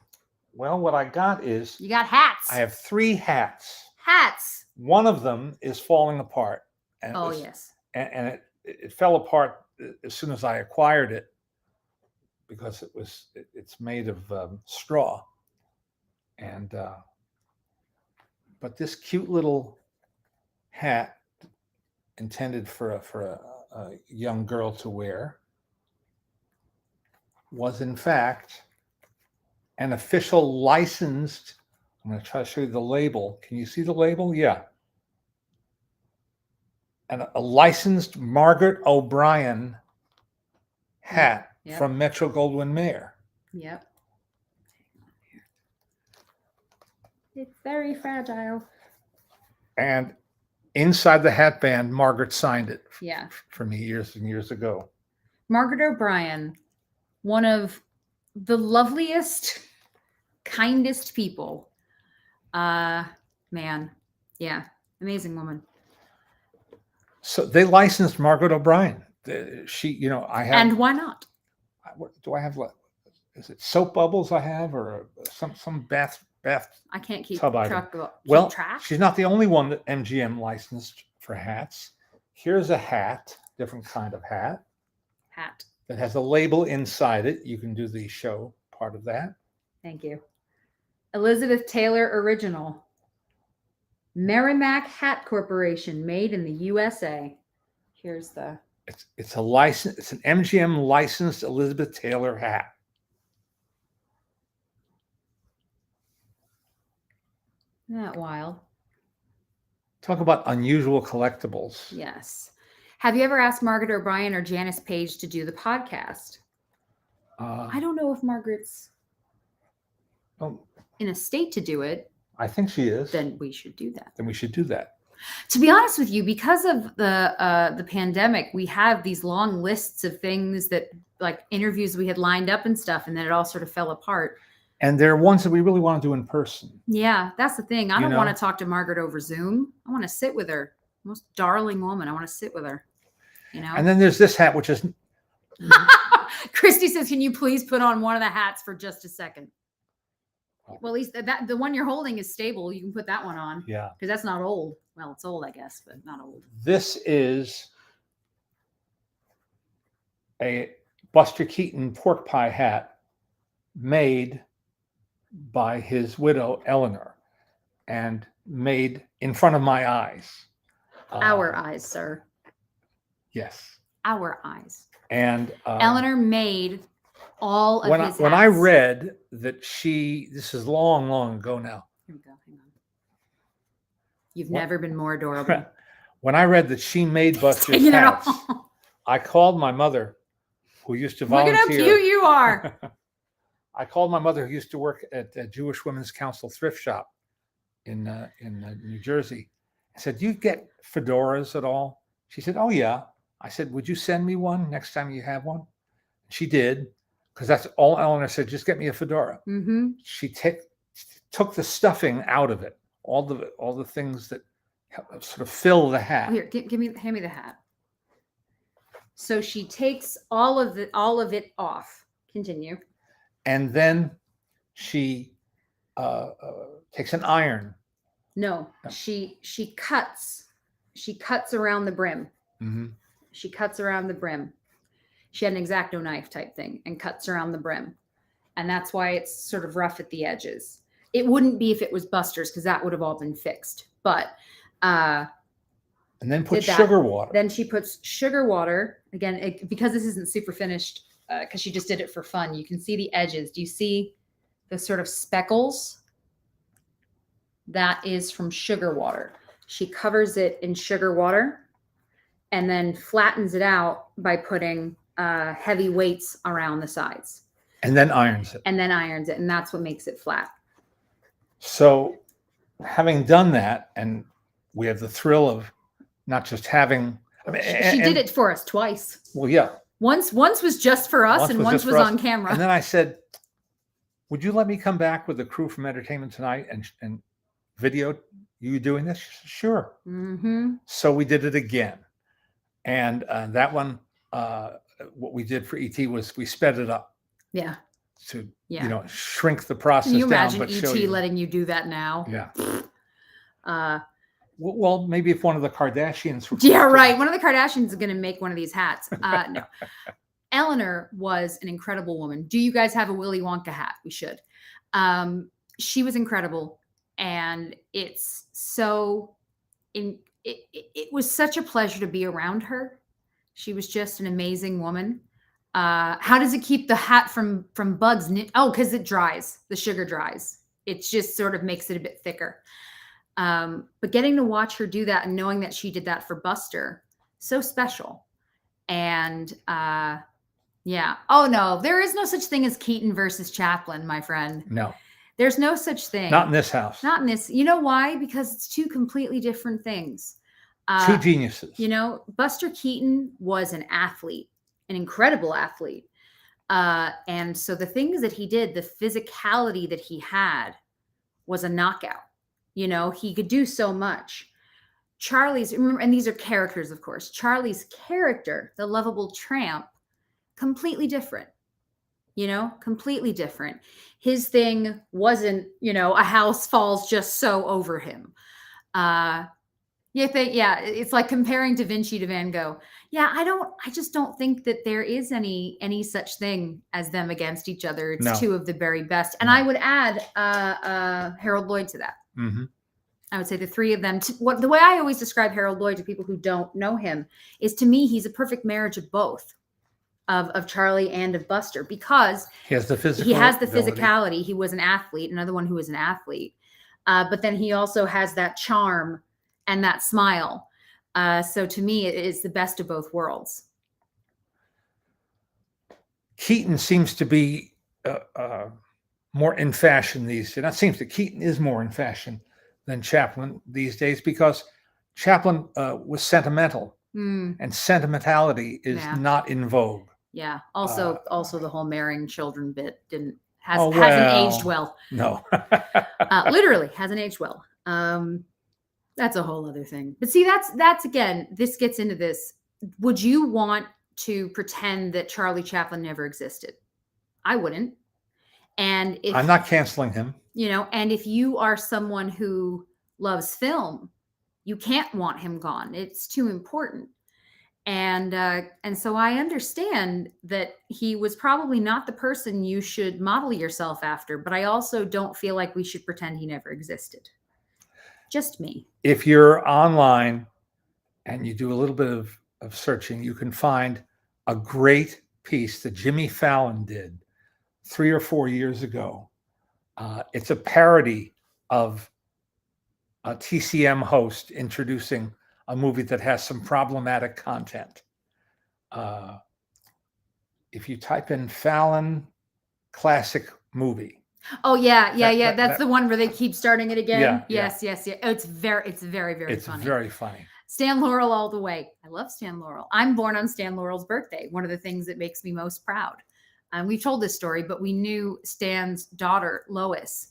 [SPEAKER 2] Well, what I got is...
[SPEAKER 1] You got hats.
[SPEAKER 2] I have 3 hats.
[SPEAKER 1] Hats.
[SPEAKER 2] One of them is falling apart. And
[SPEAKER 1] yes.
[SPEAKER 2] And it fell apart as soon as I acquired it because it's made of straw. And but this cute little hat intended for a young girl to wear was in fact an official licensed, I'm going to try to show you the label. Can you see the label? Yeah. And a licensed Margaret O'Brien hat from Metro-Goldwyn-Mayer.
[SPEAKER 1] Yep. It's very fragile.
[SPEAKER 2] And inside the hat band, Margaret signed it for me years and years ago.
[SPEAKER 1] Margaret O'Brien, one of the loveliest, kindest people. Man. Yeah. Amazing woman.
[SPEAKER 2] So they licensed Margaret O'Brien. She, I have.
[SPEAKER 1] And why not?
[SPEAKER 2] What do I have left? Is it soap bubbles I have, or some bath?
[SPEAKER 1] I can't keep
[SPEAKER 2] track.
[SPEAKER 1] Track.
[SPEAKER 2] She's not the only one that MGM licensed for hats. Here's a hat, different kind of hat. That has a label inside it. You can do the show part of that. Thank you.
[SPEAKER 1] Elizabeth Taylor original. Merrimack Hat Corporation, made in the USA. Here's the.
[SPEAKER 2] It's a license. It's an MGM licensed Elizabeth Taylor hat.
[SPEAKER 1] Isn't that wild?
[SPEAKER 2] Talk about unusual collectibles.
[SPEAKER 1] Yes. Have you ever asked Margaret O'Brien or Janice Page to do the podcast? I don't know if Margaret's in a state to do it.
[SPEAKER 2] I think she is.
[SPEAKER 1] Then we should do that. To be honest with you, because of the pandemic, we have these long lists of things that, like interviews we had lined up and stuff, and then it all sort of fell apart.
[SPEAKER 2] And there are ones that we really want to do in person.
[SPEAKER 1] Yeah, that's the thing. I don't want to talk to Margaret over Zoom. I want to sit with her. Most darling woman. I want to sit with her.
[SPEAKER 2] And then there's this hat, which is.
[SPEAKER 1] Christy says, "Can you please put on one of the hats for just a second?" Well, at least the one you're holding is stable. You can put that one on.
[SPEAKER 2] Yeah.
[SPEAKER 1] Because that's not old. Well, it's old, I guess, but not old.
[SPEAKER 2] This is a Buster Keaton pork pie hat made by his widow, Eleanor, and made in front of my eyes.
[SPEAKER 1] Our eyes, sir.
[SPEAKER 2] Yes.
[SPEAKER 1] Our eyes.
[SPEAKER 2] And
[SPEAKER 1] Eleanor made All of
[SPEAKER 2] when
[SPEAKER 1] his
[SPEAKER 2] when I
[SPEAKER 1] hats.
[SPEAKER 2] read that this is long, long ago now.
[SPEAKER 1] Here we go. Hang on. You've never been more adorable.
[SPEAKER 2] When I read that she made Buster's
[SPEAKER 1] Taking it
[SPEAKER 2] hats,
[SPEAKER 1] all.
[SPEAKER 2] I called my mother, who used to
[SPEAKER 1] Look at
[SPEAKER 2] volunteer.
[SPEAKER 1] how cute you are.
[SPEAKER 2] I called my mother, who used to work at the Jewish Women's Council thrift shop in New Jersey. I said, "Do you get fedoras at all?" She said, "Oh yeah." I said, "Would you send me one next time you have one?" She did, because that's all Eleanor said. Just get me a fedora.
[SPEAKER 1] Mm-hmm.
[SPEAKER 2] She took the stuffing out of it, all the things that sort of fill the hat.
[SPEAKER 1] Here, hand me the hat. So she takes all of it off. Continue.
[SPEAKER 2] And then she takes an iron.
[SPEAKER 1] No, she cuts. She cuts around the brim.
[SPEAKER 2] Mm-hmm.
[SPEAKER 1] She cuts around the brim. She had an X-Acto knife type thing and cuts around the brim. And that's why it's sort of rough at the edges. It wouldn't be if it was Buster's, because that would have all been fixed. But
[SPEAKER 2] and then put sugar water.
[SPEAKER 1] Then she puts sugar water. Again, because this isn't super finished, because she just did it for fun. You can see the edges. Do you see the sort of speckles? That is from sugar water. She covers it in sugar water and then flattens it out by putting heavy weights around the sides.
[SPEAKER 2] And then irons it.
[SPEAKER 1] And that's what makes it flat.
[SPEAKER 2] So having done that, and we have the thrill of not just having... I mean,
[SPEAKER 1] she did it for us twice.
[SPEAKER 2] Well, yeah.
[SPEAKER 1] Once was just for us, and once was on camera.
[SPEAKER 2] And then I said, "Would you let me come back with the crew from Entertainment Tonight and video you doing this?" She said, "Sure."
[SPEAKER 1] Mm-hmm.
[SPEAKER 2] So we did it again. And that one, what we did for ET was we sped it up.
[SPEAKER 1] Yeah.
[SPEAKER 2] To, shrink the process
[SPEAKER 1] down. Can you
[SPEAKER 2] down.
[SPEAKER 1] imagine ET letting you do that now?
[SPEAKER 2] Yeah. Well, maybe if one of the Kardashians.
[SPEAKER 1] Yeah, right. One of the Kardashians is going to make one of these hats. No. Eleanor was an incredible woman. Do you guys have a Willy Wonka hat? We should. She was incredible. And it's so... It was such a pleasure to be around her. She was just an amazing woman. How does it keep the hat from bugs? Oh, because it dries. The sugar dries. It just sort of makes it a bit thicker. But getting to watch her do that and knowing that she did that for Buster, so special. And yeah. Oh no, there is no such thing as Keaton versus Chaplin, my friend.
[SPEAKER 2] No.
[SPEAKER 1] There's no such thing.
[SPEAKER 2] Not in this house.
[SPEAKER 1] Not in this. You know why? Because it's two completely different things.
[SPEAKER 2] Two geniuses.
[SPEAKER 1] Buster Keaton was an athlete, an incredible athlete. And so the things that he did, the physicality that he had was a knockout. He could do so much. Charlie's, and these are characters, of course. Charlie's character, the lovable tramp, completely different. Completely different. His thing wasn't, a house falls just so over him. It's like comparing Da Vinci to Van Gogh. Yeah, I just don't think that there is any such thing as them against each other. It's two of the very best. And I would add Harold Lloyd to that.
[SPEAKER 2] Mm-hmm.
[SPEAKER 1] I would say the three of them. The way I always describe Harold Lloyd to people who don't know him is, to me, he's a perfect marriage of both. Of Charlie and of Buster, because
[SPEAKER 2] he has the
[SPEAKER 1] physicality. He was an athlete, another one who was an athlete. But then he also has that charm and that smile. So to me, it is the best of both worlds.
[SPEAKER 2] Keaton seems to be more in fashion these days. Keaton is more in fashion than Chaplin these days, because Chaplin was sentimental, and sentimentality is not in vogue.
[SPEAKER 1] Yeah. Also the whole marrying children bit hasn't aged well.
[SPEAKER 2] No.
[SPEAKER 1] Literally hasn't aged well. That's a whole other thing. But see, that's again, this gets into this. Would you want to pretend that Charlie Chaplin never existed? I wouldn't. And if
[SPEAKER 2] I'm not canceling him.
[SPEAKER 1] And if you are someone who loves film, you can't want him gone. It's too important. And so I understand that he was probably not the person you should model yourself after, but I also don't feel like we should pretend he never existed. Just me.
[SPEAKER 2] If you're online and you do a little bit of searching, you can find a great piece that Jimmy Fallon did 3 or 4 years ago. It's a parody of a TCM host introducing a movie that has some problematic content. If you type in Fallon classic movie.
[SPEAKER 1] Oh yeah. That's the one where they keep starting it again.
[SPEAKER 2] Yeah.
[SPEAKER 1] Yes. Oh, it's very funny.
[SPEAKER 2] It's very funny.
[SPEAKER 1] Stan Laurel all the way. I love Stan Laurel. I'm born on Stan Laurel's birthday. One of the things that makes me most proud. We've told this story, but we knew Stan's daughter, Lois.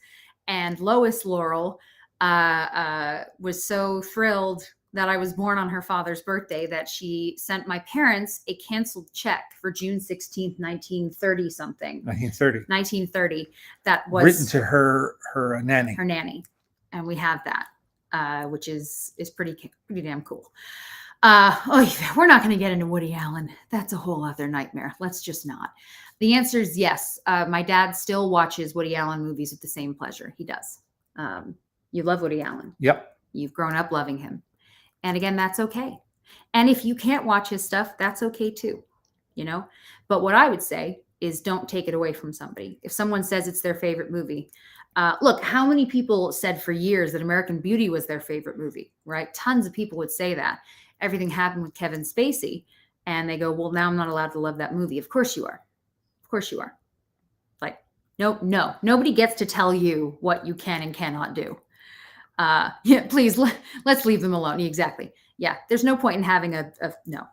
[SPEAKER 1] And Lois Laurel was so thrilled that I was born on her father's birthday that she sent my parents a canceled check for June 16th, 1930 something. 1930. That was
[SPEAKER 2] written to her nanny.
[SPEAKER 1] Her nanny. And we have that, which is pretty damn cool. We're not going to get into Woody Allen. That's a whole other nightmare. Let's just not. The answer is yes. My dad still watches Woody Allen movies with the same pleasure. He does. You love Woody Allen.
[SPEAKER 2] Yep.
[SPEAKER 1] You've grown up loving him. And again, that's okay. And if you can't watch his stuff, that's okay too, But what I would say is don't take it away from somebody. If someone says it's their favorite movie, look, how many people said for years that American Beauty was their favorite movie, right? Tons of people would say that. Everything happened with Kevin Spacey. And they go, well, now I'm not allowed to love that movie. Of course you are. Of course you are. Like, no. Nobody gets to tell you what you can and cannot do. Please, let's leave them alone. Exactly. Yeah, there's no point in having no.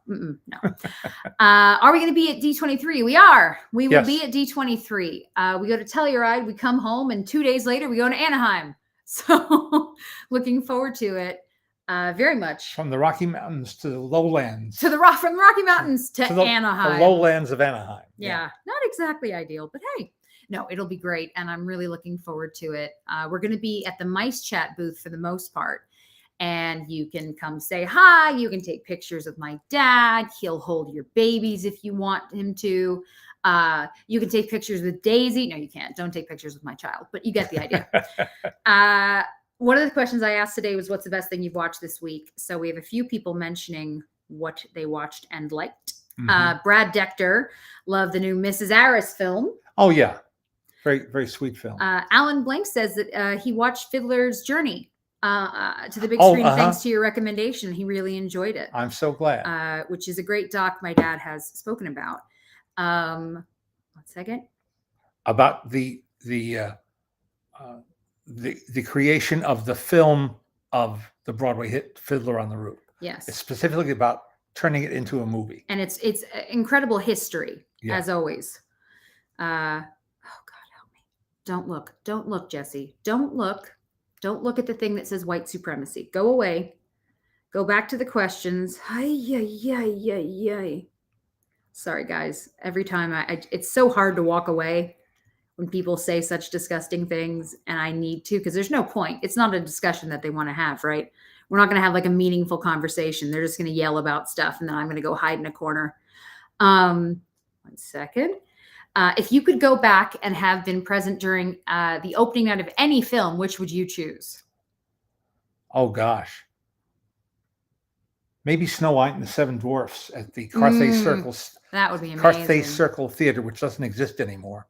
[SPEAKER 1] Are we going to be at D23? We are. We will be at D23. We go to Telluride. We come home, and 2 days later, we go to Anaheim. So looking forward to it very much.
[SPEAKER 2] From the Rocky Mountains to the lowlands.
[SPEAKER 1] From the Rocky Mountains to Anaheim.
[SPEAKER 2] The lowlands of Anaheim.
[SPEAKER 1] Yeah, not exactly ideal, but hey. No, it'll be great. And I'm really looking forward to it. We're going to be at the Mice Chat booth for the most part. And you can come say hi. You can take pictures with my dad. He'll hold your babies if you want him to. You can take pictures with Daisy. No, you can't. Don't take pictures with my child, but you get the idea. One of the questions I asked today was, what's the best thing you've watched this week? So we have a few people mentioning what they watched and liked. Mm-hmm. Brad Dector loved the new Mrs. Aris film.
[SPEAKER 2] Oh, yeah. Very, very sweet film.
[SPEAKER 1] Alan Blank says that he watched Fiddler's Journey to the big screen. Thanks to your recommendation. He really enjoyed it.
[SPEAKER 2] I'm so glad.
[SPEAKER 1] Which is a great doc my dad has spoken about. 1 second.
[SPEAKER 2] About the creation of the film of the Broadway hit Fiddler on the Roof.
[SPEAKER 1] Yes.
[SPEAKER 2] It's specifically about turning it into a movie.
[SPEAKER 1] And it's incredible history, as always. Oh God, help me. Don't look, Jesse. Don't look at the thing that says white supremacy. Go away. Go back to the questions. Sorry, guys. Every time it's so hard to walk away when people say such disgusting things, and I need to, because there's no point. It's not a discussion that they want to have, right? We're not going to have like a meaningful conversation. They're just going to yell about stuff, and then I'm going to go hide in a corner. 1 second. If you could go back and have been present during the opening night of any film, which would you choose?
[SPEAKER 2] Oh, gosh. Maybe Snow White and the Seven Dwarfs at the Carthay Circle.
[SPEAKER 1] That would be amazing.
[SPEAKER 2] Carthay Circle Theater, which doesn't exist anymore,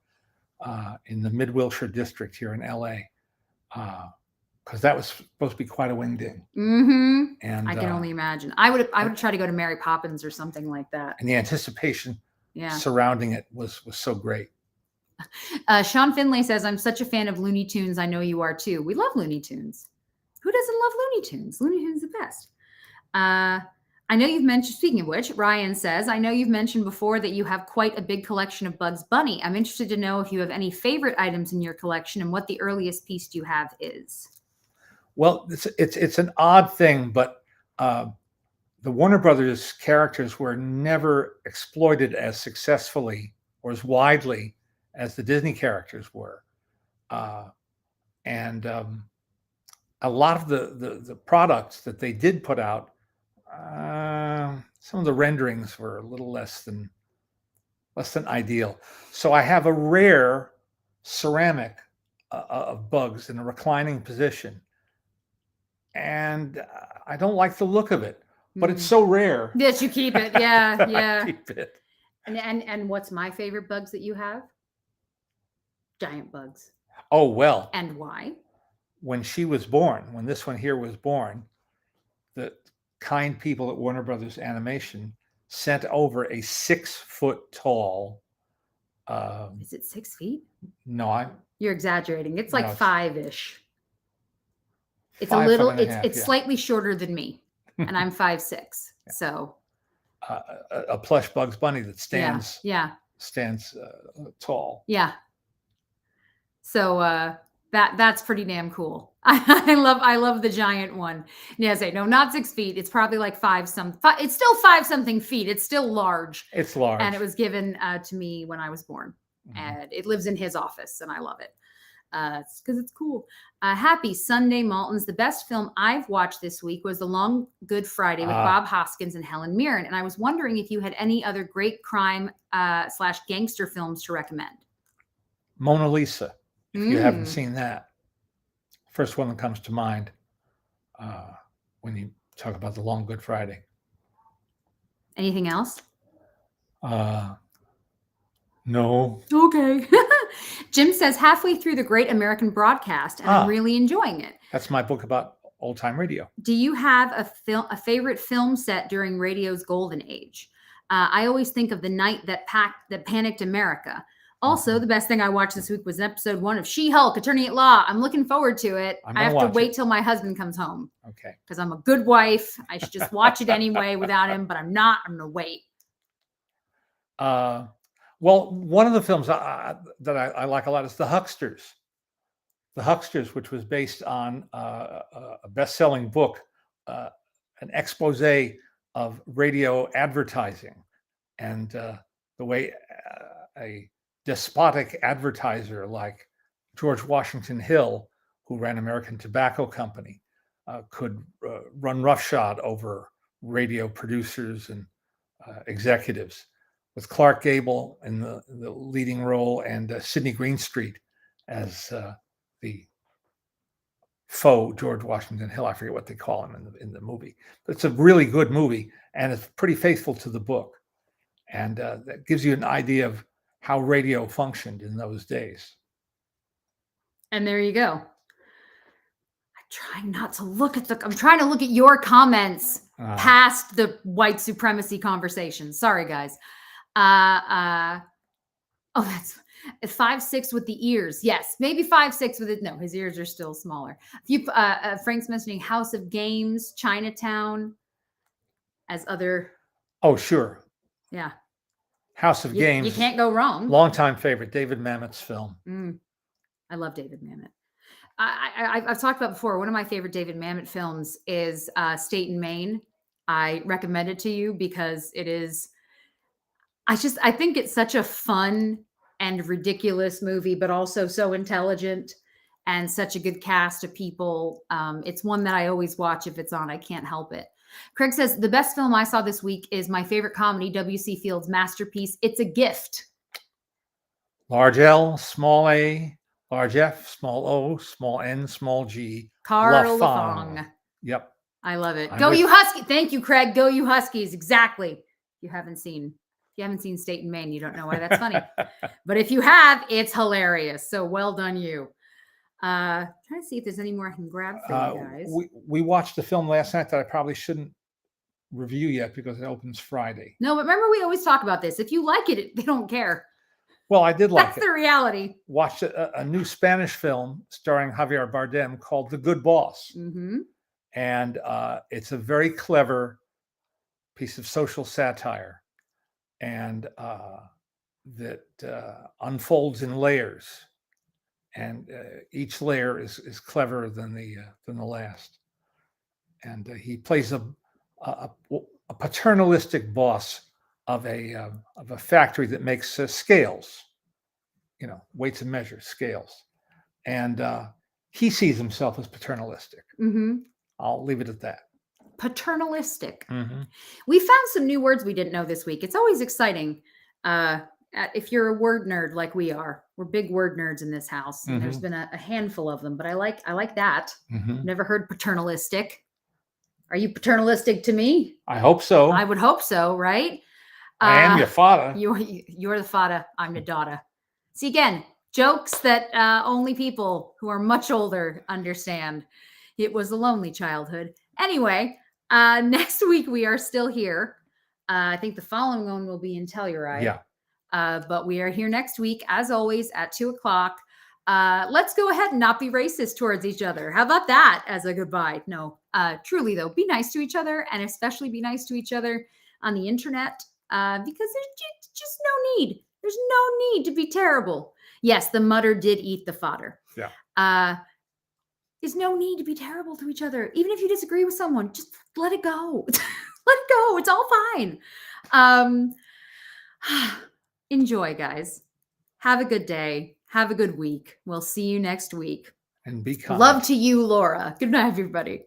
[SPEAKER 2] in the Mid-Wilshire district here in L.A., because that was supposed to be quite a wingding.
[SPEAKER 1] Mm-hmm. And I can only imagine. I would try to go to Mary Poppins or something like that.
[SPEAKER 2] And the anticipation surrounding it was so great.
[SPEAKER 1] Sean Finlay says, I'm such a fan of Looney Tunes. I know you are too. We love Looney Tunes. Who doesn't love Looney Tunes? Looney Tunes is the best. I know you've mentioned, speaking of which, Ryan says, I know you've mentioned before that you have quite a big collection of Bugs Bunny. I'm interested to know if you have any favorite items in your collection and what the earliest piece you have is.
[SPEAKER 2] Well, it's an odd thing, but the Warner Brothers characters were never exploited as successfully or as widely as the Disney characters were. And a lot of the products that they did put out, some of the renderings were a little less than ideal. So I have a rare ceramic of Bugs in a reclining position. And I don't like the look of it, but it's so rare.
[SPEAKER 1] Yes, you keep it. Yeah, yeah.
[SPEAKER 2] Keep it.
[SPEAKER 1] And what's my favorite bugs that you have? Giant bugs.
[SPEAKER 2] Oh, well.
[SPEAKER 1] And why?
[SPEAKER 2] When she was born, when this one here was born, the kind people at Warner Brothers Animation sent over a 6-foot tall.
[SPEAKER 1] Is it 6 feet?
[SPEAKER 2] No,
[SPEAKER 1] You're exaggerating. It's like
[SPEAKER 2] No, it's-
[SPEAKER 1] 5-ish. It's a
[SPEAKER 2] 5
[SPEAKER 1] little.
[SPEAKER 2] foot and a half,
[SPEAKER 1] It's
[SPEAKER 2] yeah.
[SPEAKER 1] slightly shorter than me, and I'm 5'6". So
[SPEAKER 2] a plush Bugs Bunny that stands
[SPEAKER 1] yeah.
[SPEAKER 2] tall.
[SPEAKER 1] Yeah. So that's pretty damn cool. I love the giant one. Yeah, say no, not 6 feet. It's probably like it's still 5 something feet. It's still large.
[SPEAKER 2] It's large.
[SPEAKER 1] And it was given to me when I was born.
[SPEAKER 2] Mhm.
[SPEAKER 1] And it lives in his office, and I love it. Because it's cool. Happy Sunday, Maltons. The best film I've watched this week was The Long Good Friday with Bob Hoskins and Helen Mirren. And I was wondering if you had any other great crime / gangster films to recommend.
[SPEAKER 2] Mona Lisa, if you haven't seen that. First one that comes to mind when you talk about The Long Good Friday.
[SPEAKER 1] Anything else?
[SPEAKER 2] No.
[SPEAKER 1] Okay. Jim says halfway through the Great American Broadcast, and I'm really enjoying it.
[SPEAKER 2] That's my book about old time radio.
[SPEAKER 1] Do you have a favorite film set during radio's golden age? I always think of The Night That Panicked America. Also, the best thing I watched this week was episode 1 of She-Hulk, Attorney at Law. I'm looking forward to it. I have to wait till my husband comes home.
[SPEAKER 2] Okay.
[SPEAKER 1] Because I'm a good wife. I should just watch it anyway without him, but I'm not. I'm going to wait.
[SPEAKER 2] Well, one of the films that I like a lot is The Hucksters. The Hucksters, which was based on a best-selling book, an expose of radio advertising and the way a despotic advertiser like George Washington Hill, who ran American Tobacco Company, could run roughshod over radio producers and executives, with Clark Gable in the leading role and Sidney Greenstreet as the faux George Washington Hill. I forget what they call him in the movie. But it's a really good movie, and it's pretty faithful to the book. And that gives you an idea of how radio functioned in those days.
[SPEAKER 1] And there you go. I'm trying to look at your comments past the white supremacy conversation. Sorry, guys. That's 5'6" with the ears. Yes, maybe 5'6" with it. No, his ears are still smaller. Frank's mentioning House of Games, Chinatown, as other.
[SPEAKER 2] Oh, sure.
[SPEAKER 1] Yeah.
[SPEAKER 2] House of Games.
[SPEAKER 1] You can't go wrong.
[SPEAKER 2] Longtime favorite, David Mamet's film.
[SPEAKER 1] I love David Mamet. I've talked about before. One of my favorite David Mamet films is State and Maine. I recommend it to you because it is. I think it's such a fun and ridiculous movie, but also so intelligent and such a good cast of people. It's one that I always watch if it's on. I can't help it. Craig says, the best film I saw this week is my favorite comedy, W.C. Fields' masterpiece, It's a Gift.
[SPEAKER 2] Large L, small a, large F, small o, small n, small g.
[SPEAKER 1] Carl Lafong.
[SPEAKER 2] Yep.
[SPEAKER 1] I love it. You Husky. Thank you, Craig. Go you Huskies. Exactly. If you haven't seen State and Maine, you don't know why that's funny. But if you have, it's hilarious. So well done, you. Trying to see if there's any more I can grab for you guys.
[SPEAKER 2] We watched a film last night that I probably shouldn't review yet because it opens Friday.
[SPEAKER 1] No, but remember we always talk about this. If you like it, they don't care.
[SPEAKER 2] Well, I did like it.
[SPEAKER 1] That's the reality.
[SPEAKER 2] Watched a new Spanish film starring Javier Bardem called The Good Boss.
[SPEAKER 1] Mm-hmm.
[SPEAKER 2] And it's a very clever piece of social satire, and that unfolds in layers. And each layer is cleverer than the last. And he plays a paternalistic boss of a factory that makes scales, weights and measures, scales, and he sees himself as paternalistic.
[SPEAKER 1] Mm-hmm.
[SPEAKER 2] I'll leave it at that.
[SPEAKER 1] Paternalistic.
[SPEAKER 2] Mm-hmm.
[SPEAKER 1] We found some new words we didn't know this week. It's always exciting. If you're a word nerd like we are, we're big word nerds in this house. And
[SPEAKER 2] Mm-hmm.
[SPEAKER 1] there's been a handful of them, but I like that.
[SPEAKER 2] Mm-hmm.
[SPEAKER 1] Never heard paternalistic. Are you paternalistic to me?
[SPEAKER 2] I hope so.
[SPEAKER 1] I would hope so, right?
[SPEAKER 2] I am your father.
[SPEAKER 1] You're the father. I'm the daughter. See, again, jokes that only people who are much older understand. It was a lonely childhood. Anyway, next week we are still here. I think the following one will be in Telluride.
[SPEAKER 2] Yeah.
[SPEAKER 1] But we are here next week, as always, at 2:00. Let's go ahead and not be racist towards each other. How about that as a goodbye? No, truly though, be nice to each other, and especially be nice to each other on the internet, because there's just no need. There's no need to be terrible. Yes, the mudder did eat the fodder.
[SPEAKER 2] Yeah.
[SPEAKER 1] There's no need to be terrible to each other. Even if you disagree with someone, just let it go. Let it go. It's all fine. Enjoy, guys. Have a good day. Have a good week. We'll see you next week.
[SPEAKER 2] And be kind.
[SPEAKER 1] Love to you, Laura. Good night, everybody.